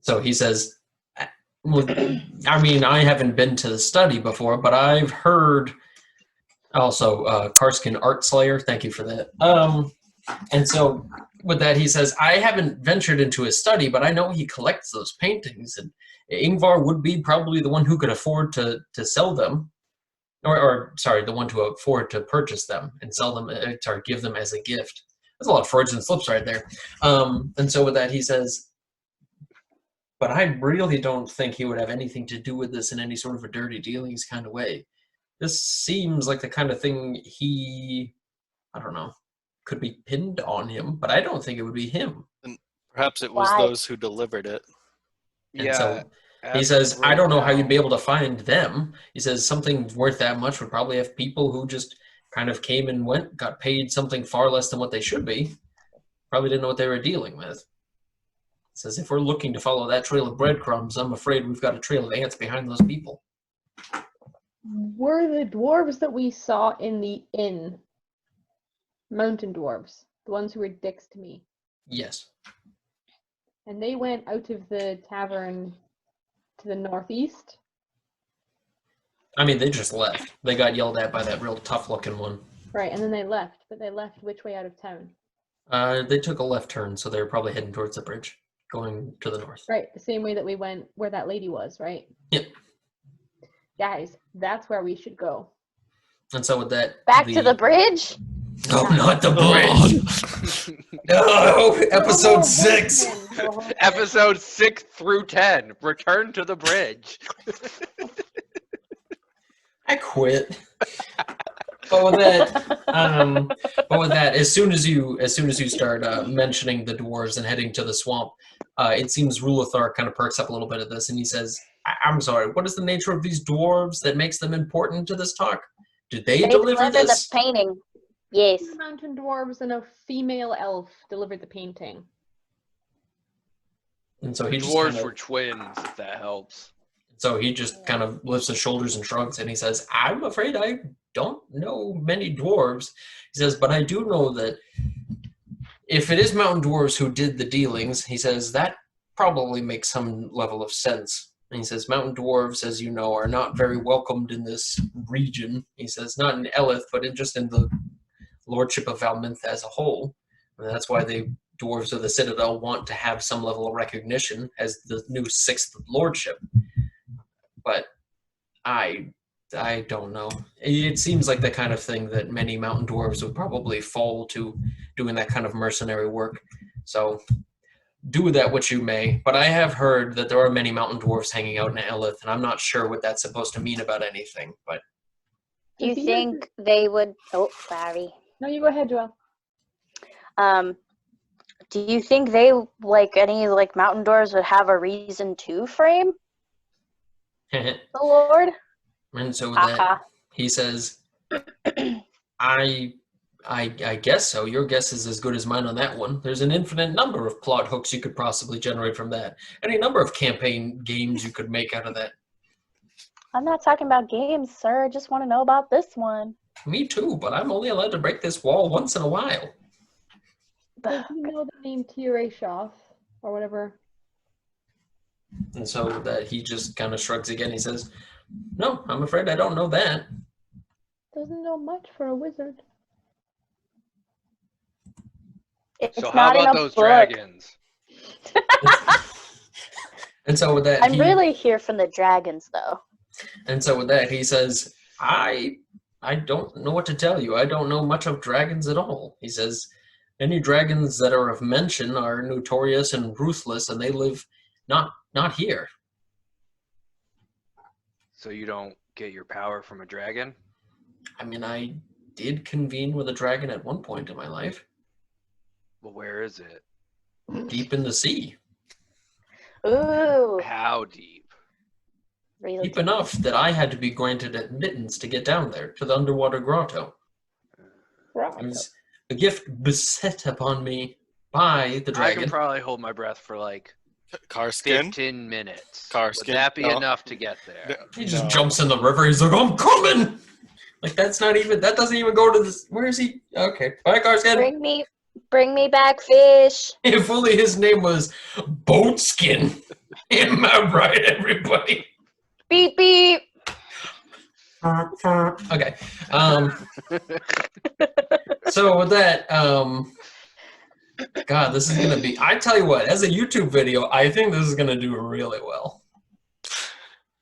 So he says, well, I mean, I haven't been to the study before, but I've heard also Karsken Art Slayer. Thank you for that. And so with that, he says, "I haven't ventured into his study, but I know he collects those paintings, and Ingvar would be probably the one who could afford to sell them, or sorry, the one to afford to purchase them and sell them, give them as a gift." That's a lot of Freuds and slips right there. And so with that, he says, "But I really don't think he would have anything to do with this in any sort of a dirty dealings kind of way. This seems like the kind of thing he, I don't know, could be pinned on him, but I don't think it would be him." Perhaps it was Why? those who delivered it. And Yeah. so he as says, of "I don't know how right you'd be now- able to find them." He says, "Something worth that much would probably have people who just kind of came and went, got paid something far less than what they should be. Probably didn't know what they were dealing with." He says, "If we're looking to follow that trail of breadcrumbs, I'm afraid we've got a trail of ants behind those people." Were the dwarves that we saw in the inn mountain dwarves, the ones who were dicks to me. Yes. And they went out of the tavern to the northeast. I mean, they just left. They got yelled at by that real tough-looking one. Right, and then they left. But they left which way out of town? They took a left turn, so they're probably heading towards the bridge, going to the north. Right, the same way that we went where that lady was, right? Yep. Guys, that's where we should go. And so with that... Back to the bridge? No, not the bridge! No! Episode 6! Episode 6 through 10. Return to the bridge. I quit. But with that, as soon as you start mentioning the dwarves and heading to the swamp, it seems Rulathar kind of perks up a little bit at this, and he says, "I'm sorry. What is the nature of these dwarves that makes them important to this talk? Did they deliver this?" The painting. Yes. The mountain dwarves and a female elf delivered the painting. And so he The just dwarves kind of, were twins, if that helps. so he just kind of lifts his shoulders and shrugs, and he says, "I'm afraid I don't know many dwarves." He says, "But I do know that if it is mountain dwarves who did the dealings," he says, "that probably makes some level of sense." And he says, "Mountain dwarves, as you know, are not very welcomed in this region." He says, "Not in Elith, but just in the lordship of Valminth as a whole. And that's why the dwarves of the Citadel want to have some level of recognition as the new 6th lordship. But I don't know. It seems like the kind of thing that many mountain dwarves would probably fall to, doing that kind of mercenary work. So do with that what you may. But I have heard that there are many mountain dwarves hanging out in Elith, and I'm not sure what that's supposed to mean about anything. But Do you think they would... Oh, sorry. No, you go ahead, Joelle. Do you think they, like any like mountain dwarves, would have a reason to frame the Lord? And so with that, he says, I guess so. Your guess is as good as mine on that one. There's an infinite number of plot hooks you could possibly generate from that. Any number of campaign games you could make out of that. I'm not talking about games, sir. I just want to know about this one. Me too, but I'm only allowed to break this wall once in a while. Does he know the name Tirashoth or whatever? And so that he just kind of shrugs again. He says, "No, I'm afraid I don't know that." Doesn't know much for a wizard. It's So how not in about a those book. dragons? And so with that, I'm really here from the dragons, though. And so with that, he says, I don't know what to tell you. I don't know much of dragons at all. He says, any dragons that are of mention are notorious and ruthless, and they live not here. So you don't get your power from a dragon? I mean, I did convene with a dragon at one point in my life. Well, where is it? Deep in the sea. Ooh. How deep? Really Deep enough that I had to be granted admittance to get down there, to the underwater grotto. It was a gift beset upon me by the I dragon. can probably hold my breath for like Karsken? 15 minutes. Karsken? Would that be No. enough to get there? He just jumps in the river. He's like, "I'm coming!" Like, that doesn't even go to this. Where is he? Okay. Bye, Karsken. Bring me back fish. If only his name was Boatskin. Am I right, everybody? Beep beep. Okay. So with that, God, this is going to be... I tell you what, as a YouTube video, I think this is going to do really well.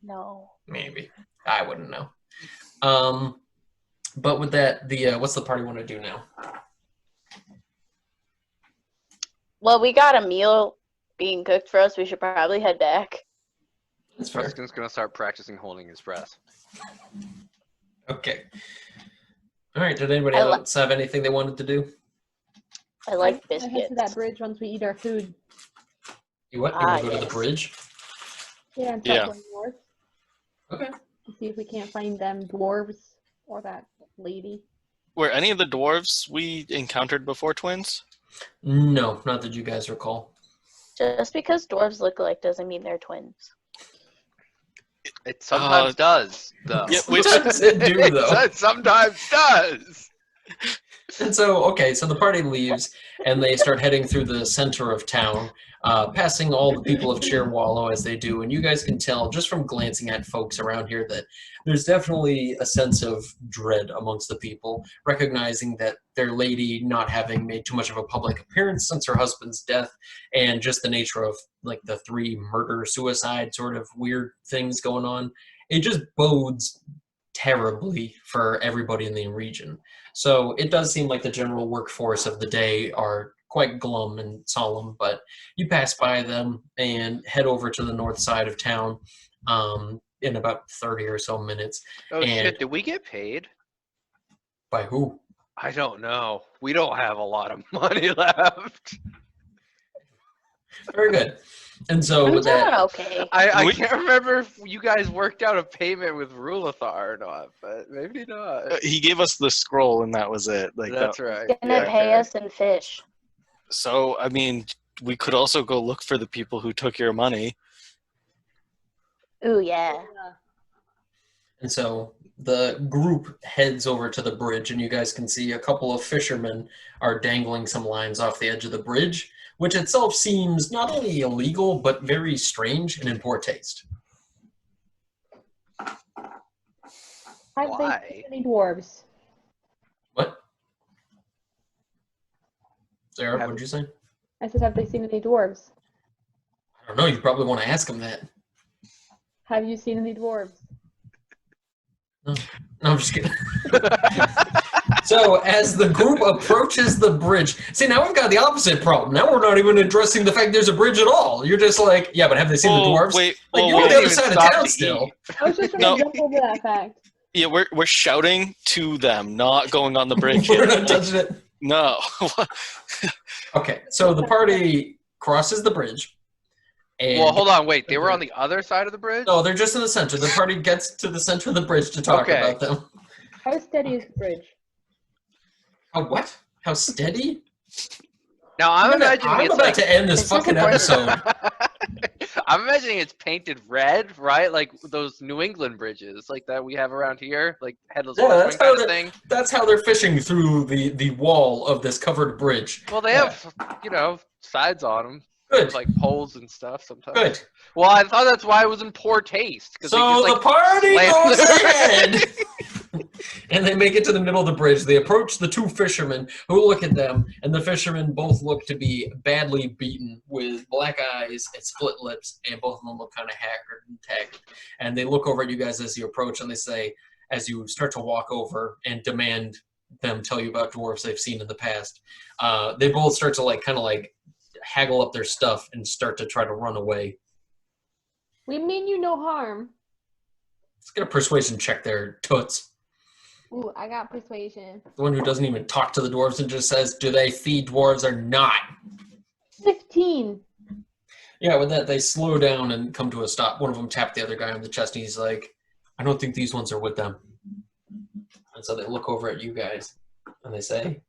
No. Maybe. I wouldn't know. But with that, what's the party want to do now? Well, we got a meal being cooked for us. We should probably head back. That's fair. Preston's gonna start practicing holding his breath. Okay. All right. Did anybody else have anything they wanted to do? I like I head biscuits. to that bridge once we eat our food. You what? You want to go to the Yes. bridge? Yeah, and Yeah. start going north. Okay. To see if we can't find them dwarves or that lady. Were any of the dwarves we encountered before twins? No, not that you guys recall. Just because dwarves look alike doesn't mean they're twins. It sometimes does, though. Yeah, which What does it do, though? It sometimes does. And so, so the party leaves, and they start heading through the center of town, passing all the people of Cheerwallow as they do. And you guys can tell, just from glancing at folks around here, that there's definitely a sense of dread amongst the people, recognizing that their lady not having made too much of a public appearance since her husband's death, and just the nature of, like, the 3 murder-suicide sort of weird things going on. It just bodes terribly for everybody in the region. So it does seem like the general workforce of the day are quite glum and solemn, but you pass by them and head over to the north side of town in about 30 or so minutes. Oh shit, did we get paid? By who? I don't know. We don't have a lot of money left. Very good. And so I'm with doing that, okay. I can't remember if you guys worked out a payment with Rulathar or not, but maybe not. He gave us the scroll, and that was it. Like That's right. Gonna pay us in fish. So, I mean, we could also go look for the people who took your money. Ooh, yeah. and so the group heads over to the bridge, and you guys can see a couple of fishermen are dangling some lines off the edge of the bridge, which itself seems not only illegal, but very strange and in poor taste. Have Why? they seen any dwarves? What? Sarah, what did you say? I said, have they seen any dwarves? I don't know, you probably want to ask them that. Have you seen any dwarves? No, I'm just kidding. So as the group approaches the bridge, see, now we've got the opposite problem. Now we're not even addressing the fact there's a bridge at all. You're just like, yeah, but have they seen the dwarves? Wait, Like, you're wait. on the other Even side of stop town to still. eat. I was just No. going to jump over that fact. Yeah, we're shouting to them, not going on the bridge We're yet. not touching it. No. Okay, so the party crosses the bridge. And Well, hold on, wait. They were on the other side of the bridge? No, they're just in the center. The party gets to the center of the bridge to talk Okay. about them. How steady is the bridge? How what? How steady? Now, I'm imagining I'm it's about like... to end this This is fucking important. episode. I'm imagining it's painted red, right? Like those New England bridges, like that we have around here, like headless Yeah, horseman that's how kind of they- thing. That's how they're fishing through the wall of this covered bridge. Well, they Yeah. have, sides on them, Good. with, like poles and stuff sometimes. Good. Well, I thought that's why it was in poor taste. 'cause they So just, the like, party slam goes their- ahead. And they make it to the middle of the bridge. They approach the 2 fishermen who look at them, and the fishermen both look to be badly beaten with black eyes and split lips, and both of them look kind of haggard and tagged. And they look over at you guys as you approach, and they say, as you start to walk over and demand them tell you about dwarves they've seen in the past, they both start to kind of haggle up their stuff and start to try to run away. We mean you no harm. Let's get a persuasion check there, toots. Ooh, I got persuasion. The one who doesn't even talk to the dwarves and just says, do they feed dwarves or not? 15. Yeah, with that, they slow down and come to a stop. One of them tapped the other guy on the chest, and he's like, I don't think these ones are with them. And so they look over at you guys, and they say,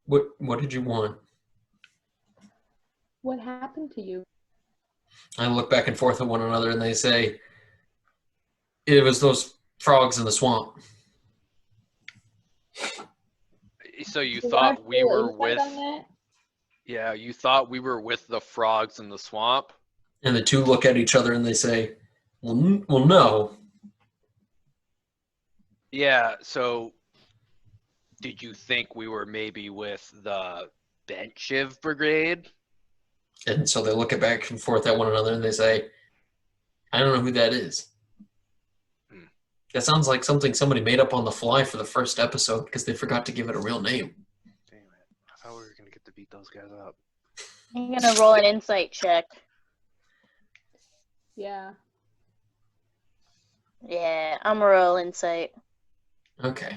what did you want? What happened to you? I look back and forth at one another, and they say, it was those frogs in the swamp. So you Is thought there we full were insight with... on that? Yeah, you thought we were with the frogs in the swamp? And the 2 look at each other, and they say, well, no. Yeah, so did you think we were maybe with the Benchiv Brigade? And so they look back and forth at one another, and they say, I don't know who that is. That sounds like something somebody made up on the fly for the first episode because they forgot to give it a real name. Damn it. I thought we were going to get to beat those guys up. I'm gonna roll an insight check. Yeah. Yeah, I'm gonna roll insight Okay.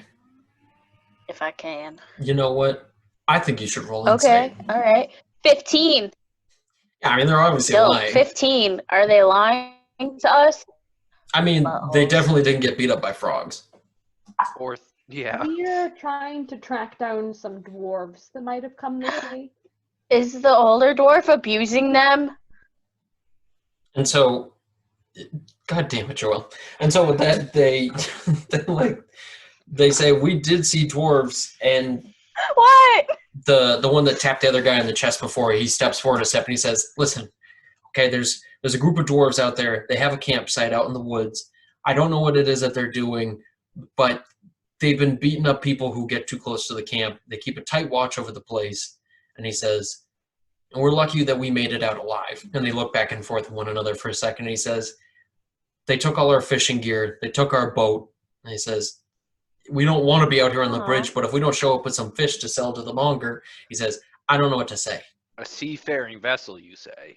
if I can. You know what? I think you should roll insight. Okay, all right. 15. Yeah, I mean, they're obviously Still, lying. 15. Are they lying to us? I mean, they Buttholes. definitely didn't get beat up by frogs. Or, yeah. We're trying to track down some dwarves that might have come this way. Is the older dwarf abusing them? And so, God damn it, Joelle. And so with that, they they say, we did see dwarves, and What? the one that tapped the other guy in the chest before, he steps forward a step and he says, listen, okay, there's a group of dwarves out there. They have a campsite out in the woods. I don't know what it is that they're doing, but they've been beating up people who get too close to the camp. They keep a tight watch over the place. And he says, and we're lucky that we made it out alive. And they look back and forth with one another for a second. And he says, they took all our fishing gear. They took our boat. And he says, we don't want to be out here on the bridge, but if we don't show up with some fish to sell to the monger, he says, I don't know what to say. A seafaring vessel, you say?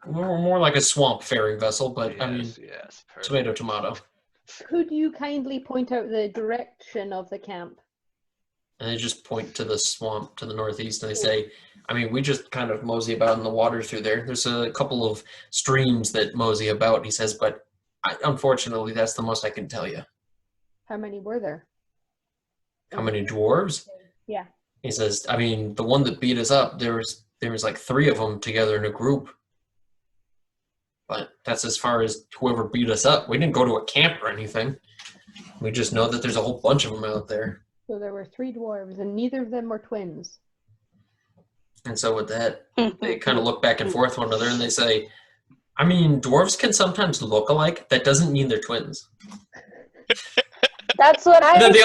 More like a swamp-faring vessel, but Yes, I mean, yes. tomato, tomato. Could you kindly point out the direction of the camp? And they just point to the swamp to the northeast, and they say, I mean, we just kind of mosey about in the water through there. There's a couple of streams that mosey about, he says, but unfortunately, that's the most I can tell you. How many were there? How many dwarves? Yeah. He says, I mean, the one that beat us up, there was like 3 of them together in a group. But that's as far as whoever beat us up. We didn't go to a camp or anything. We just know that there's a whole bunch of them out there. So there were 3 dwarves, and neither of them were twins. And so with that, they kind of look back and forth one another, and they say, I mean, dwarves can sometimes look alike. That doesn't mean they're twins. That's what I And then the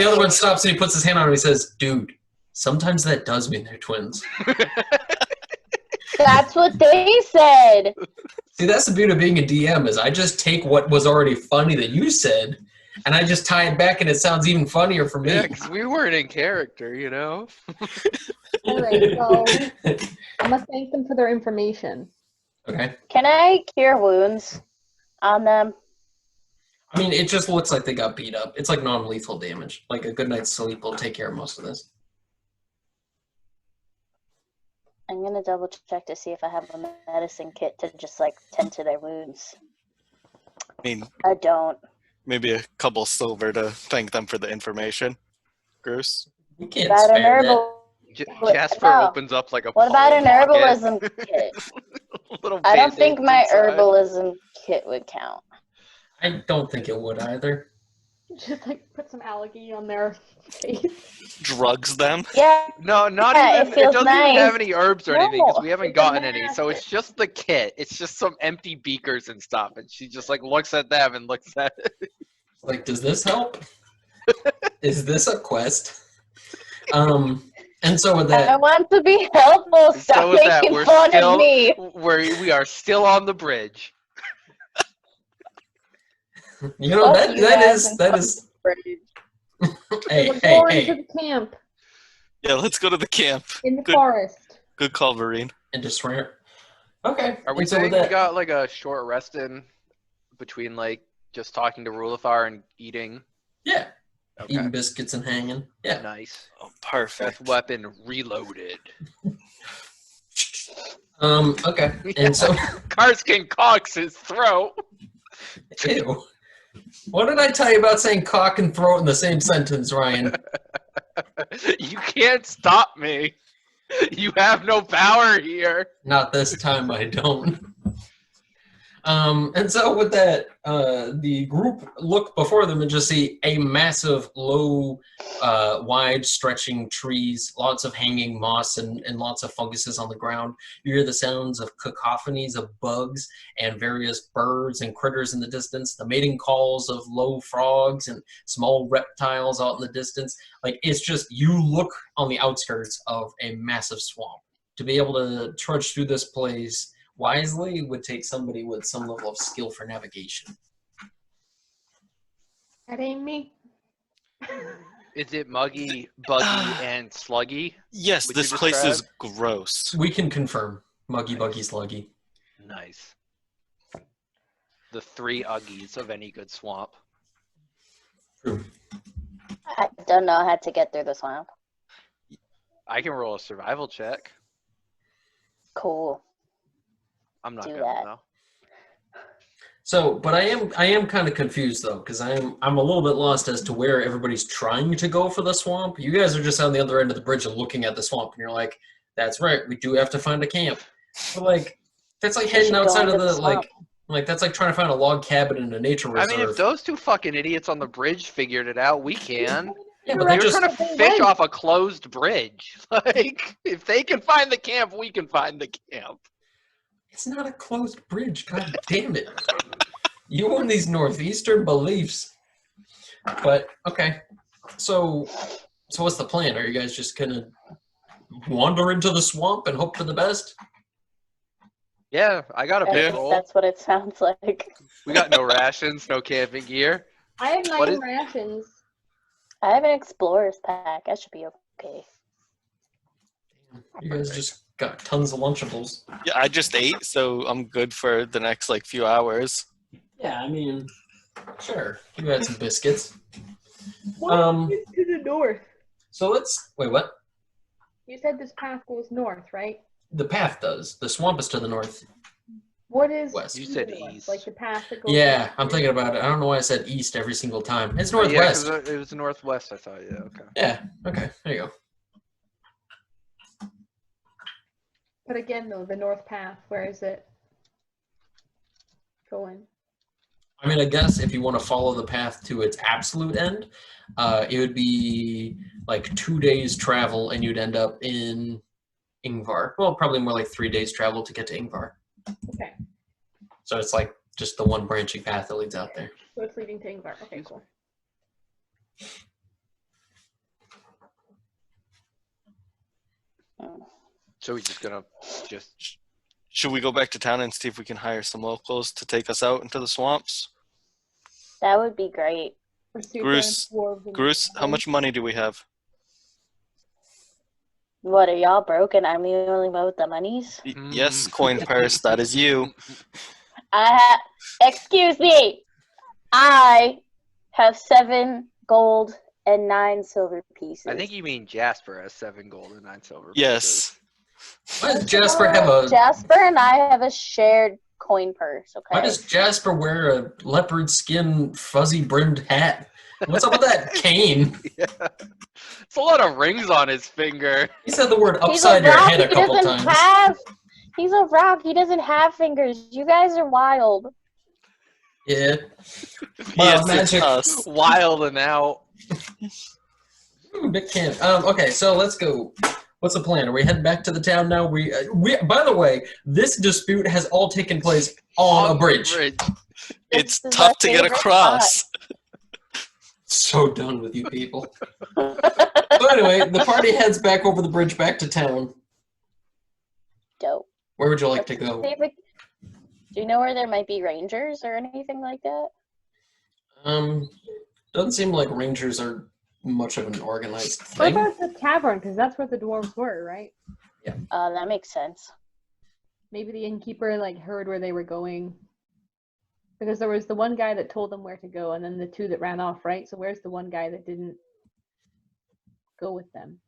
said. other one stops and he puts his hand on him and he says, dude, sometimes that does mean they're twins. That's what they said. See, that's the beauty of being a DM is I just take what was already funny that you said and I just tie it back and it sounds even funnier for me. Yeah, because we weren't in character, you know? Anyway, so I must thank them for their information. Okay. Can I cure wounds on them? I mean, it just looks like they got beat up. It's like non-lethal damage. Like a good night's sleep will take care of most of this. I'm gonna double check to see if I have a medicine kit to just like tend to their wounds. I mean, I don't. maybe a couple silver to thank them for the information. Grus? You can't About an spare that. herbal. Jasper no. opens up like a What about palm an pocket. herbalism kit? Little I don't think band-aids my inside. herbalism kit would count. I don't think it would either. Just like put some algae on their face. Drugs them? Yeah, No, not Yeah, even. it It feels doesn't even nice. have any herbs or anything because No, we haven't it's a gotten any. So mask. it's just the kit. It's just some empty beakers and stuff. And she just like looks at them and looks at it. Like, does this help? Is this a quest? And so with I that, want to be helpful. Stop So with that, making we're fun still of me. we are still on the bridge. you know, Fuck you that guys is So hey, we're hey, going hey. to the camp Yeah, let's go to the camp. in the Good. forest. Good call, Vireen. And just swear. Okay. Are we and so saying with we that, got like a short rest in between like just talking to Rulithar and eating? yeah, Okay. eating biscuits and hanging. Yeah. Nice. Oh, Death perfect. weapon reloaded. Okay. And so, Karsken cocks his throat. ew. What did I tell you about saying cock and throat in the same sentence, Ryan? You can't stop me. You have no power here. Not this time, I don't. And so with that, the group look before them and just see a massive, low, wide stretching trees, lots of hanging moss and lots of funguses on the ground. You hear the sounds of cacophonies of bugs and various birds and critters in the distance, the mating calls of low frogs and small reptiles out in the distance. Like, it's just, you look on the outskirts of a massive swamp. To be able to trudge through this place wisely would take somebody with some level of skill for navigation. That ain't me. Is it muggy, buggy, and sluggy? Yes, Would this you place is describe? gross. We can confirm. Muggy, buggy, sluggy. Nice. The 3 Uggies of any good swamp. True. I don't know how to get through the swamp. I can roll a survival check. Cool. I'm not Do good that. though. So, but I am kind of confused though, because I'm a little bit lost as to where everybody's trying to go for the swamp. You guys are just on the other end of the bridge and looking at the swamp, and you're like, "That's right, we do have to find a camp." But like, that's like We heading should go outside of into the the like. swamp. Like, that's like trying to find a log cabin in a nature reserve. I mean, if those two fucking idiots on the bridge figured it out, we can. Yeah, but They they're were just... trying to fish off a closed bridge. Like, if they can find the camp, we can find the camp. It's not a closed bridge, god damn it. You and these northeastern beliefs. But, okay. So what's the plan? Are you guys just gonna wander into the swamp and hope for the best? Yeah, I got a patrol. That's what it sounds like. We got no rations, no camping gear. I have What 9 is- rations. I have an explorer's pack. I should be okay. You guys just got tons of Lunchables. Yeah, I just ate, so I'm good for the next like few hours. Yeah, I mean, sure. You had some biscuits. What is to the north? So let's... Wait, what? You said this path goes north, right? The path does. The swamp is to the north. What is West. You said north? east. Like the path that goes Yeah, north? I'm thinking about it. I don't know why I said east every single time. It's Yeah, northwest. 'cause it was northwest, I thought. Yeah, okay. Yeah, okay. There you go. But again, though, the north path, where is it going? I mean, I guess if you want to follow the path to its absolute end, it would be like 2 days travel and you'd end up in Ingvar. Well, probably more like 3 days travel to get to Ingvar. Okay, So it's like just the one branching path that leads out there. so it's leading to Ingvar. Okay, cool. So we're just gonna Should we go back to town and see if we can hire some locals to take us out into the swamps? That would be great. Let's see if Grus- there are dwarves in Grus, how much money do we have? What, are y'all broken? I'm the only one with the monies? Yes, coin purse, that is you. Excuse me. I have 7 gold and 9 silver pieces. I think you mean Jasper has 7 gold and 9 silver. Yes. Why does Jasper have a... Jasper and I have a shared coin purse, okay? Why does Jasper wear a leopard skin fuzzy brimmed hat? What's up with that cane? Pieces. Yeah. It's a lot of rings on his finger. He said the word He's a upside your rock, head a he couple doesn't times. have... He's a rock, he doesn't have fingers. You guys are wild. Yeah. Yes, Wow, it's magic. us. Wild and out. Big can. Okay, so let's go. What's the plan? Are we heading back to the town now? We. By the way, this dispute has all taken place on a bridge. It's This is tough my to get favorite across. So done with you people. So anyway, the party heads back over the bridge back to town. Dope. Where would you like What's to your go? favorite- Do you know where there might be rangers or anything like that? Doesn't seem like rangers are much of an organized What thing. about the tavern? Because that's where the dwarves were, right? That makes sense. Maybe the innkeeper like heard where they were going. Because there was the one guy that told them where to go, and then the 2 that ran off, right? So where's the one guy that didn't go with them?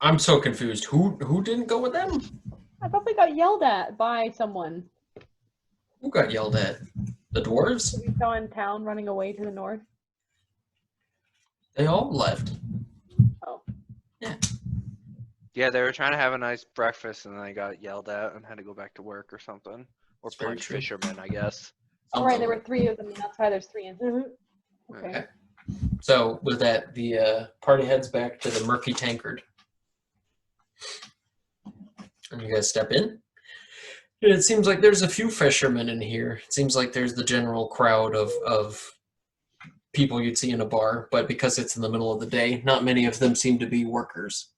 I'm so confused. Who didn't go with them? I thought they got yelled at by someone. Who got yelled at? The dwarves? We saw in town running away to the north. They all left. Oh. Yeah, they were trying to have a nice breakfast and then they got yelled at and had to go back to work or something. Or That's very punch true. fishermen, I guess. Oh, right, there were 3 of them, and that's why there's 3 in. Okay. Okay. So with that, the party heads back to the murky tankard. And you guys step in. And it seems like there's a few fishermen in here. It seems like there's the general crowd of people you'd see in a bar, but because it's in the middle of the day, not many of them seem to be workers.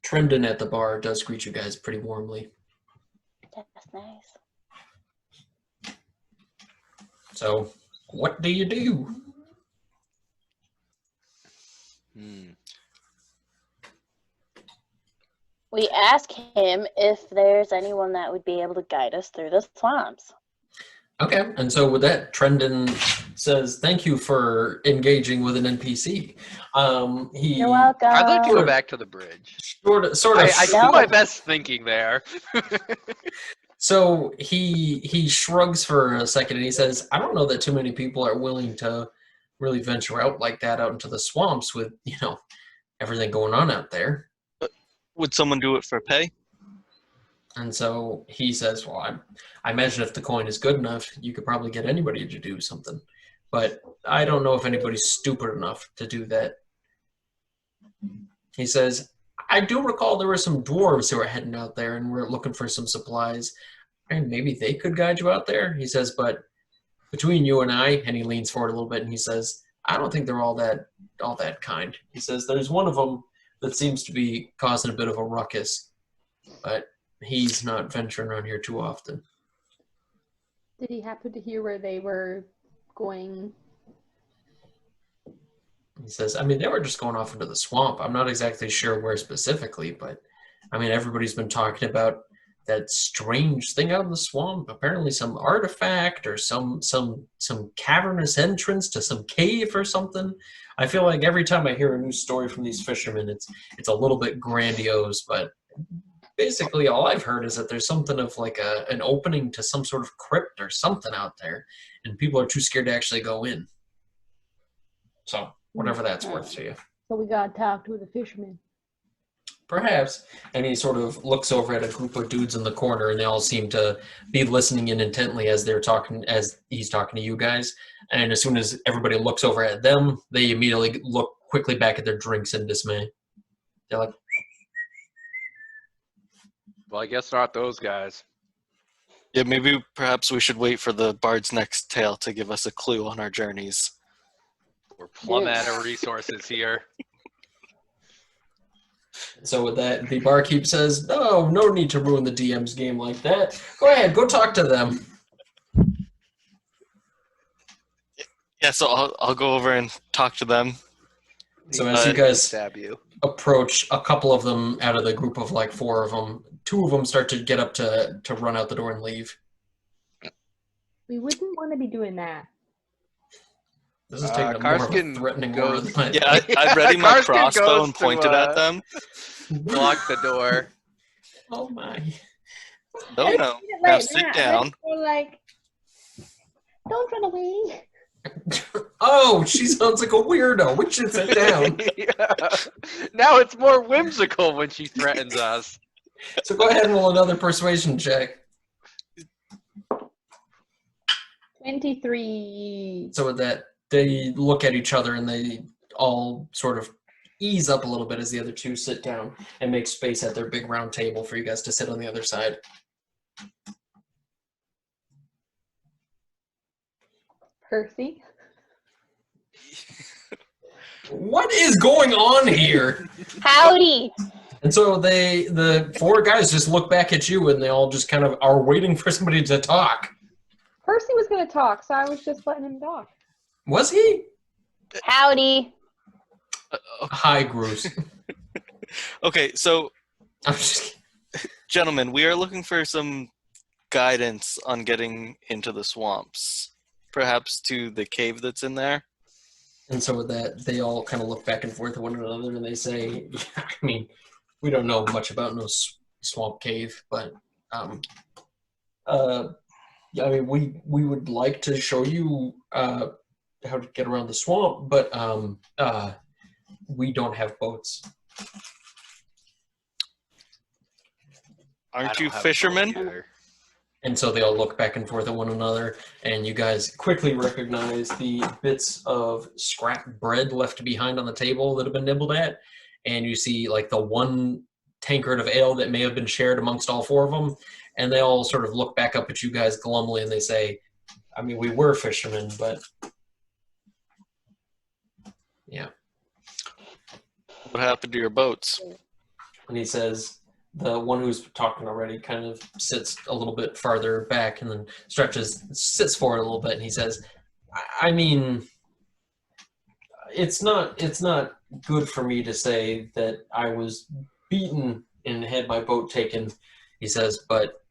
Trendon at the bar does greet you guys pretty warmly. That's nice. So, what do you do? We ask him if there's anyone that would be able to guide us through the swamps. Okay, and so with that, Trendon says, "Thank you for engaging with an NPC." You're welcome. I'd like to go back to the bridge. Sort of. I do my best thinking there. So he shrugs for a second and he says, "I don't know that too many people are willing to really venture out like that out into the swamps with everything going on out there." Would someone do it for pay? And so he says, well, I imagine if the coin is good enough, you could probably get anybody to do something. But I don't know if anybody's stupid enough to do that. He says, I do recall there were some dwarves who were heading out there and were looking for some supplies. And maybe they could guide you out there. He says, but between you and I, and he leans forward a little bit and he says, I don't think they're all that kind. He says, there's one of them that seems to be causing a bit of a ruckus, but he's not venturing around here too often. Did he happen to hear where they were going? He says, I mean, they were just going off into the swamp. I'm not exactly sure where specifically, but I mean, everybody's been talking about that strange thing out in the swamp. Apparently some artifact or some cavernous entrance to some cave or something. I feel like every time I hear a new story from these fishermen, it's a little bit grandiose, but basically all I've heard is that there's something of like an opening to some sort of crypt or something out there, and people are too scared to actually go in. So whatever that's worth to you. So we gotta talk to the fisherman. Perhaps. And he sort of looks over at a group of dudes in the corner, and they all seem to be listening in intently as he's talking to you guys. And as soon as everybody looks over at them, they immediately look quickly back at their drinks in dismay. They're like, Well, I guess not those guys. Yeah, maybe perhaps we should wait for the bard's next tale to give us a clue on our journeys. We're plumb out of resources here. so with that, the barkeep says, no need to ruin the DM's game like that. Go ahead, go talk to them. Yeah, so I'll go over and talk to them. So as you guys stab you. approach, a couple of them out of the group of like 4 of them, 2 of them start to get up to run out the door and leave. We wouldn't want to be doing that. This is taking a more of a Karsken threatening goes- word than I Yeah, thought. I ready my Karsken crossbow goes and to, pointed at them. Block the door. Oh my. No, I no. didn't mean it Now like sit that. down. We're like, don't run away. Oh, she sounds like a weirdo. We should sit down. Yeah. Now it's more whimsical when she threatens us. So go ahead and roll another persuasion check. 23. So with that, they look at each other and they all sort of ease up a little bit as the other 2 sit down and make space at their big round table for you guys to sit on the other side. Percy. What is going on here? Howdy. And so the 4 guys just look back at you and they all just kind of are waiting for somebody to talk. Percy was going to talk, so I was just letting him talk. Was he? Howdy. Hi, Grus. Okay, so I'm just kidding. gentlemen, we are looking for some guidance on getting into the swamps. Perhaps to the cave that's in there. And so with that, they all kind of look back and forth at one another and they say, I mean, we don't know much about no swamp cave, but yeah, I mean, we would like to show you how to get around the swamp, but we don't have boats. Aren't I you don't have a boat fishermen? either. And so they all look back and forth at one another, and you guys quickly recognize the bits of scrap bread left behind on the table that have been nibbled at, and you see like the one tankard of ale that may have been shared amongst all 4 of them, and they all sort of look back up at you guys glumly and they say, I mean, we were fishermen, but yeah. What happened to your boats? And he says, the one who's talking already kind of sits a little bit farther back and then sits forward a little bit, and he says, I mean, it's not good for me to say that I was beaten and had my boat taken, he says, but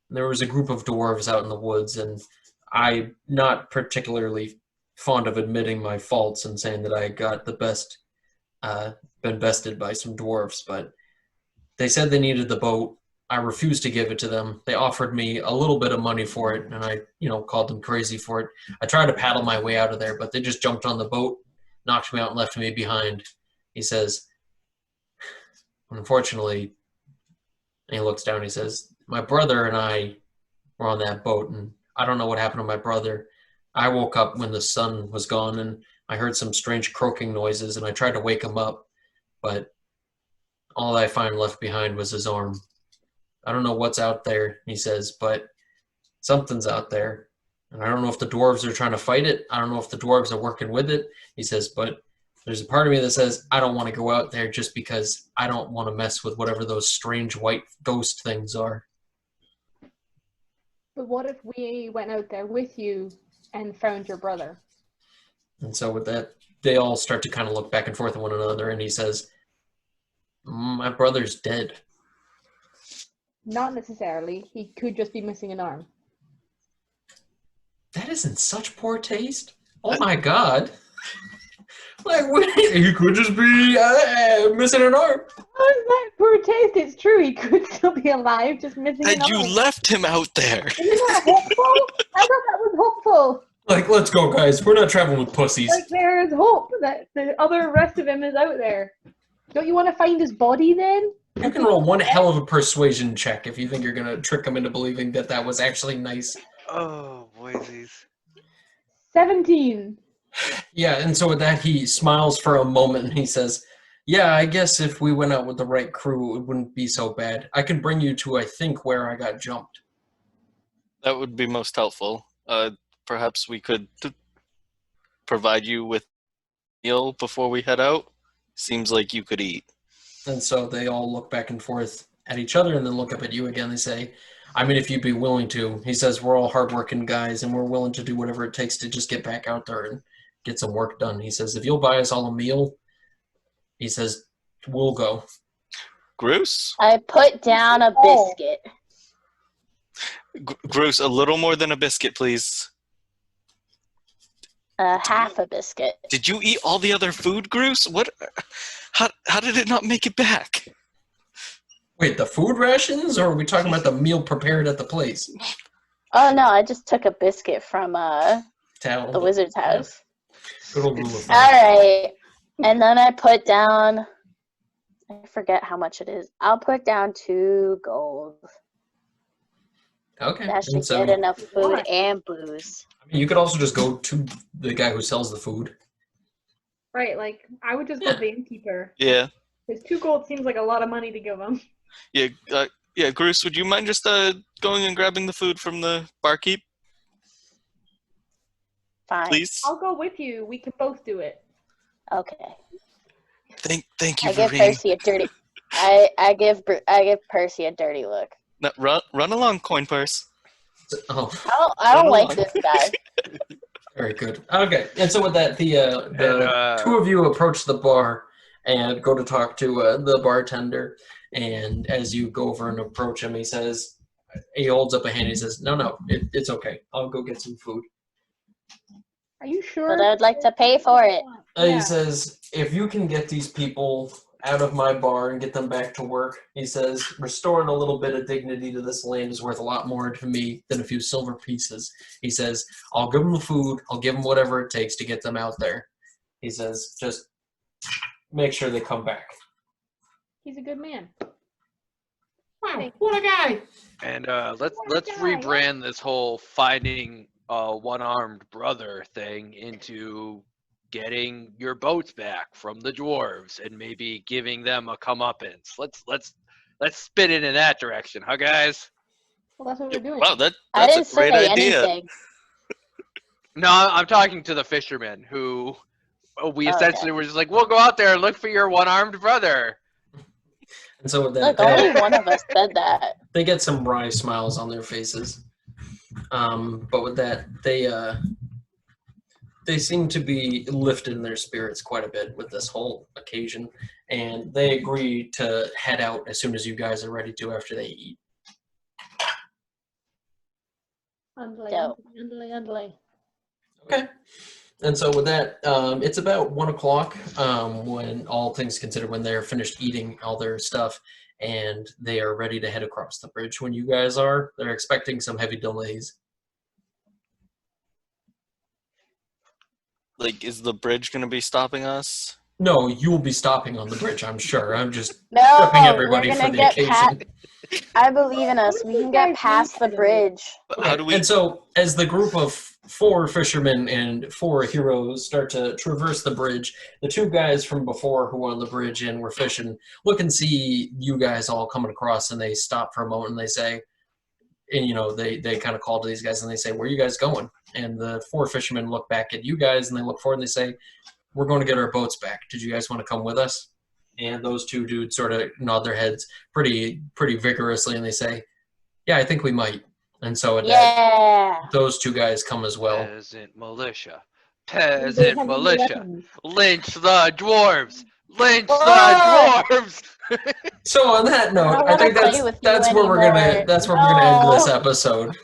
there was a group of dwarves out in the woods, and I'm not particularly fond of admitting my faults and saying that I got been bested by some dwarves, but they said they needed the boat. I refused to give it to them. They offered me a little bit of money for it, and I, called them crazy for it. I tried to paddle my way out of there, but they just jumped on the boat, knocked me out, and left me behind. He says, Unfortunately, and he looks down and he says, my brother and I were on that boat, and I don't know what happened to my brother. I woke up when the sun was gone, and I heard some strange croaking noises, and I tried to wake him up, but all I find left behind was his arm. I don't know what's out there, he says, but something's out there. And I don't know if the dwarves are trying to fight it. I don't know if the dwarves are working with it, he says, but there's a part of me that says I don't want to go out there just because I don't want to mess with whatever those strange white ghost things are. But what if we went out there with you and found your brother? And so with that, they all start to kind of look back and forth at one another, and he says, my brother's dead. Not necessarily. He could just be missing an arm. That is in such poor taste. Oh my god. Like, he could just be missing an arm. How is that poor taste? It's true. He could still be alive, just missing an And arm. you left him out there. Isn't that hopeful? I thought that was hopeful. Like, let's go, guys. We're not traveling with pussies. Like, there is hope that the other rest of him is out there. Don't you want to find his body then? You can roll one hell of a persuasion check if you think you're going to trick him into believing that that was actually nice. Oh, boysies. 17. Yeah, and so with that, he smiles for a moment and he says, yeah, I guess if we went out with the right crew, it wouldn't be so bad. I can bring you to, I think, where I got jumped. That would be most helpful. Perhaps we could provide you with a meal before we head out. Seems like you could eat. And so they all look back and forth at each other and then look up at you again. They say, I mean, if you'd be willing to. He says, we're all hardworking guys and we're willing to do whatever it takes to just get back out there and get some work done. He says, if you'll buy us all a meal, he says, we'll go. Grus? I put down a biscuit. Grus, a little more than a biscuit, please. Half a biscuit. Did you eat all the other food, Grus? What? How did it not make it back? Wait, the food rations, or are we talking about the meal prepared at the place? Oh no, I just took a biscuit from the wizard's house. Good old rule of thumb. Alright. And then I put down, I forget how much it is. I'll put down 2 gold. Okay. That should And so, get enough food and booze. I mean, you could also just go to the guy who sells the food. Right, like, I would just go to the innkeeper. Yeah. Because 2 gold seems like a lot of money to give him. Yeah, Grus, would you mind just going and grabbing the food from the barkeep, Fine. please? I'll go with you. We can both do it. Okay. Thank you, I give Vireen. Percy a dirty. I give Percy a dirty look. No, run along, coin purse. Oh, I don't like this guy. very good. Okay, and so with that, the two of you approach the bar and go to talk to the bartender. And as you go over and approach him, he holds up a hand. He says, "No, it's okay. I'll go get some food." Are you sure? But I'd like to pay for it. He says, "If you can get these people out of my bar and get them back to work," he says, "restoring a little bit of dignity to this land is worth a lot more to me than a few silver pieces." He says, "I'll give them the food. I'll give them whatever it takes to get them out there." He says, "Just make sure they come back." He's a good man. Wow, what a guy! And let's rebrand this whole finding a one-armed brother thing into getting your boats back from the dwarves and maybe giving them a comeuppance. Let's spin it in that direction, huh, guys? Well, that's what we're doing. Wow, I that's didn't a great say idea. anything. No, I'm talking to the fishermen who we Okay. essentially were just like, we'll go out there and look for your one-armed brother. And so with Look, that, only one of us said that. they get some wry smiles on their faces. But with that, they seem to be lifted in their spirits quite a bit with this whole occasion, and they agree to head out as soon as you guys are ready to after they eat. Underlay. Okay. And so with that, it's about 1 o'clock when all things considered, when they're finished eating all their stuff and they are ready to head across the bridge. When you guys are, they're expecting some heavy delays. Like, is the bridge going to be stopping us? No, you will be stopping on the bridge, I'm sure. I'm just No, prepping we're everybody gonna for the get occasion. I believe in us. We can get past the bridge. How do we? And so, as the group of 4 fishermen and 4 heroes start to traverse the bridge, the 2 guys from before who were on the bridge and were fishing look and see you guys all coming across, and they stop for a moment and they say, and they kind of call to these guys and they say, "Where are you guys going?" And the 4 fishermen look back at you guys and they look forward and they say, "We're going to get our boats back. Did you guys want to come with us?" And those 2 dudes sort of nod their heads pretty vigorously and they say, "Yeah, I think we might." And so those 2 guys come as well. Peasant militia. Do they Peasant have any militia. weapons? Lynch the dwarves. Lynch Whoa! the dwarves. So on that note, don't I think wanna play with you that's where we're gonna end this episode.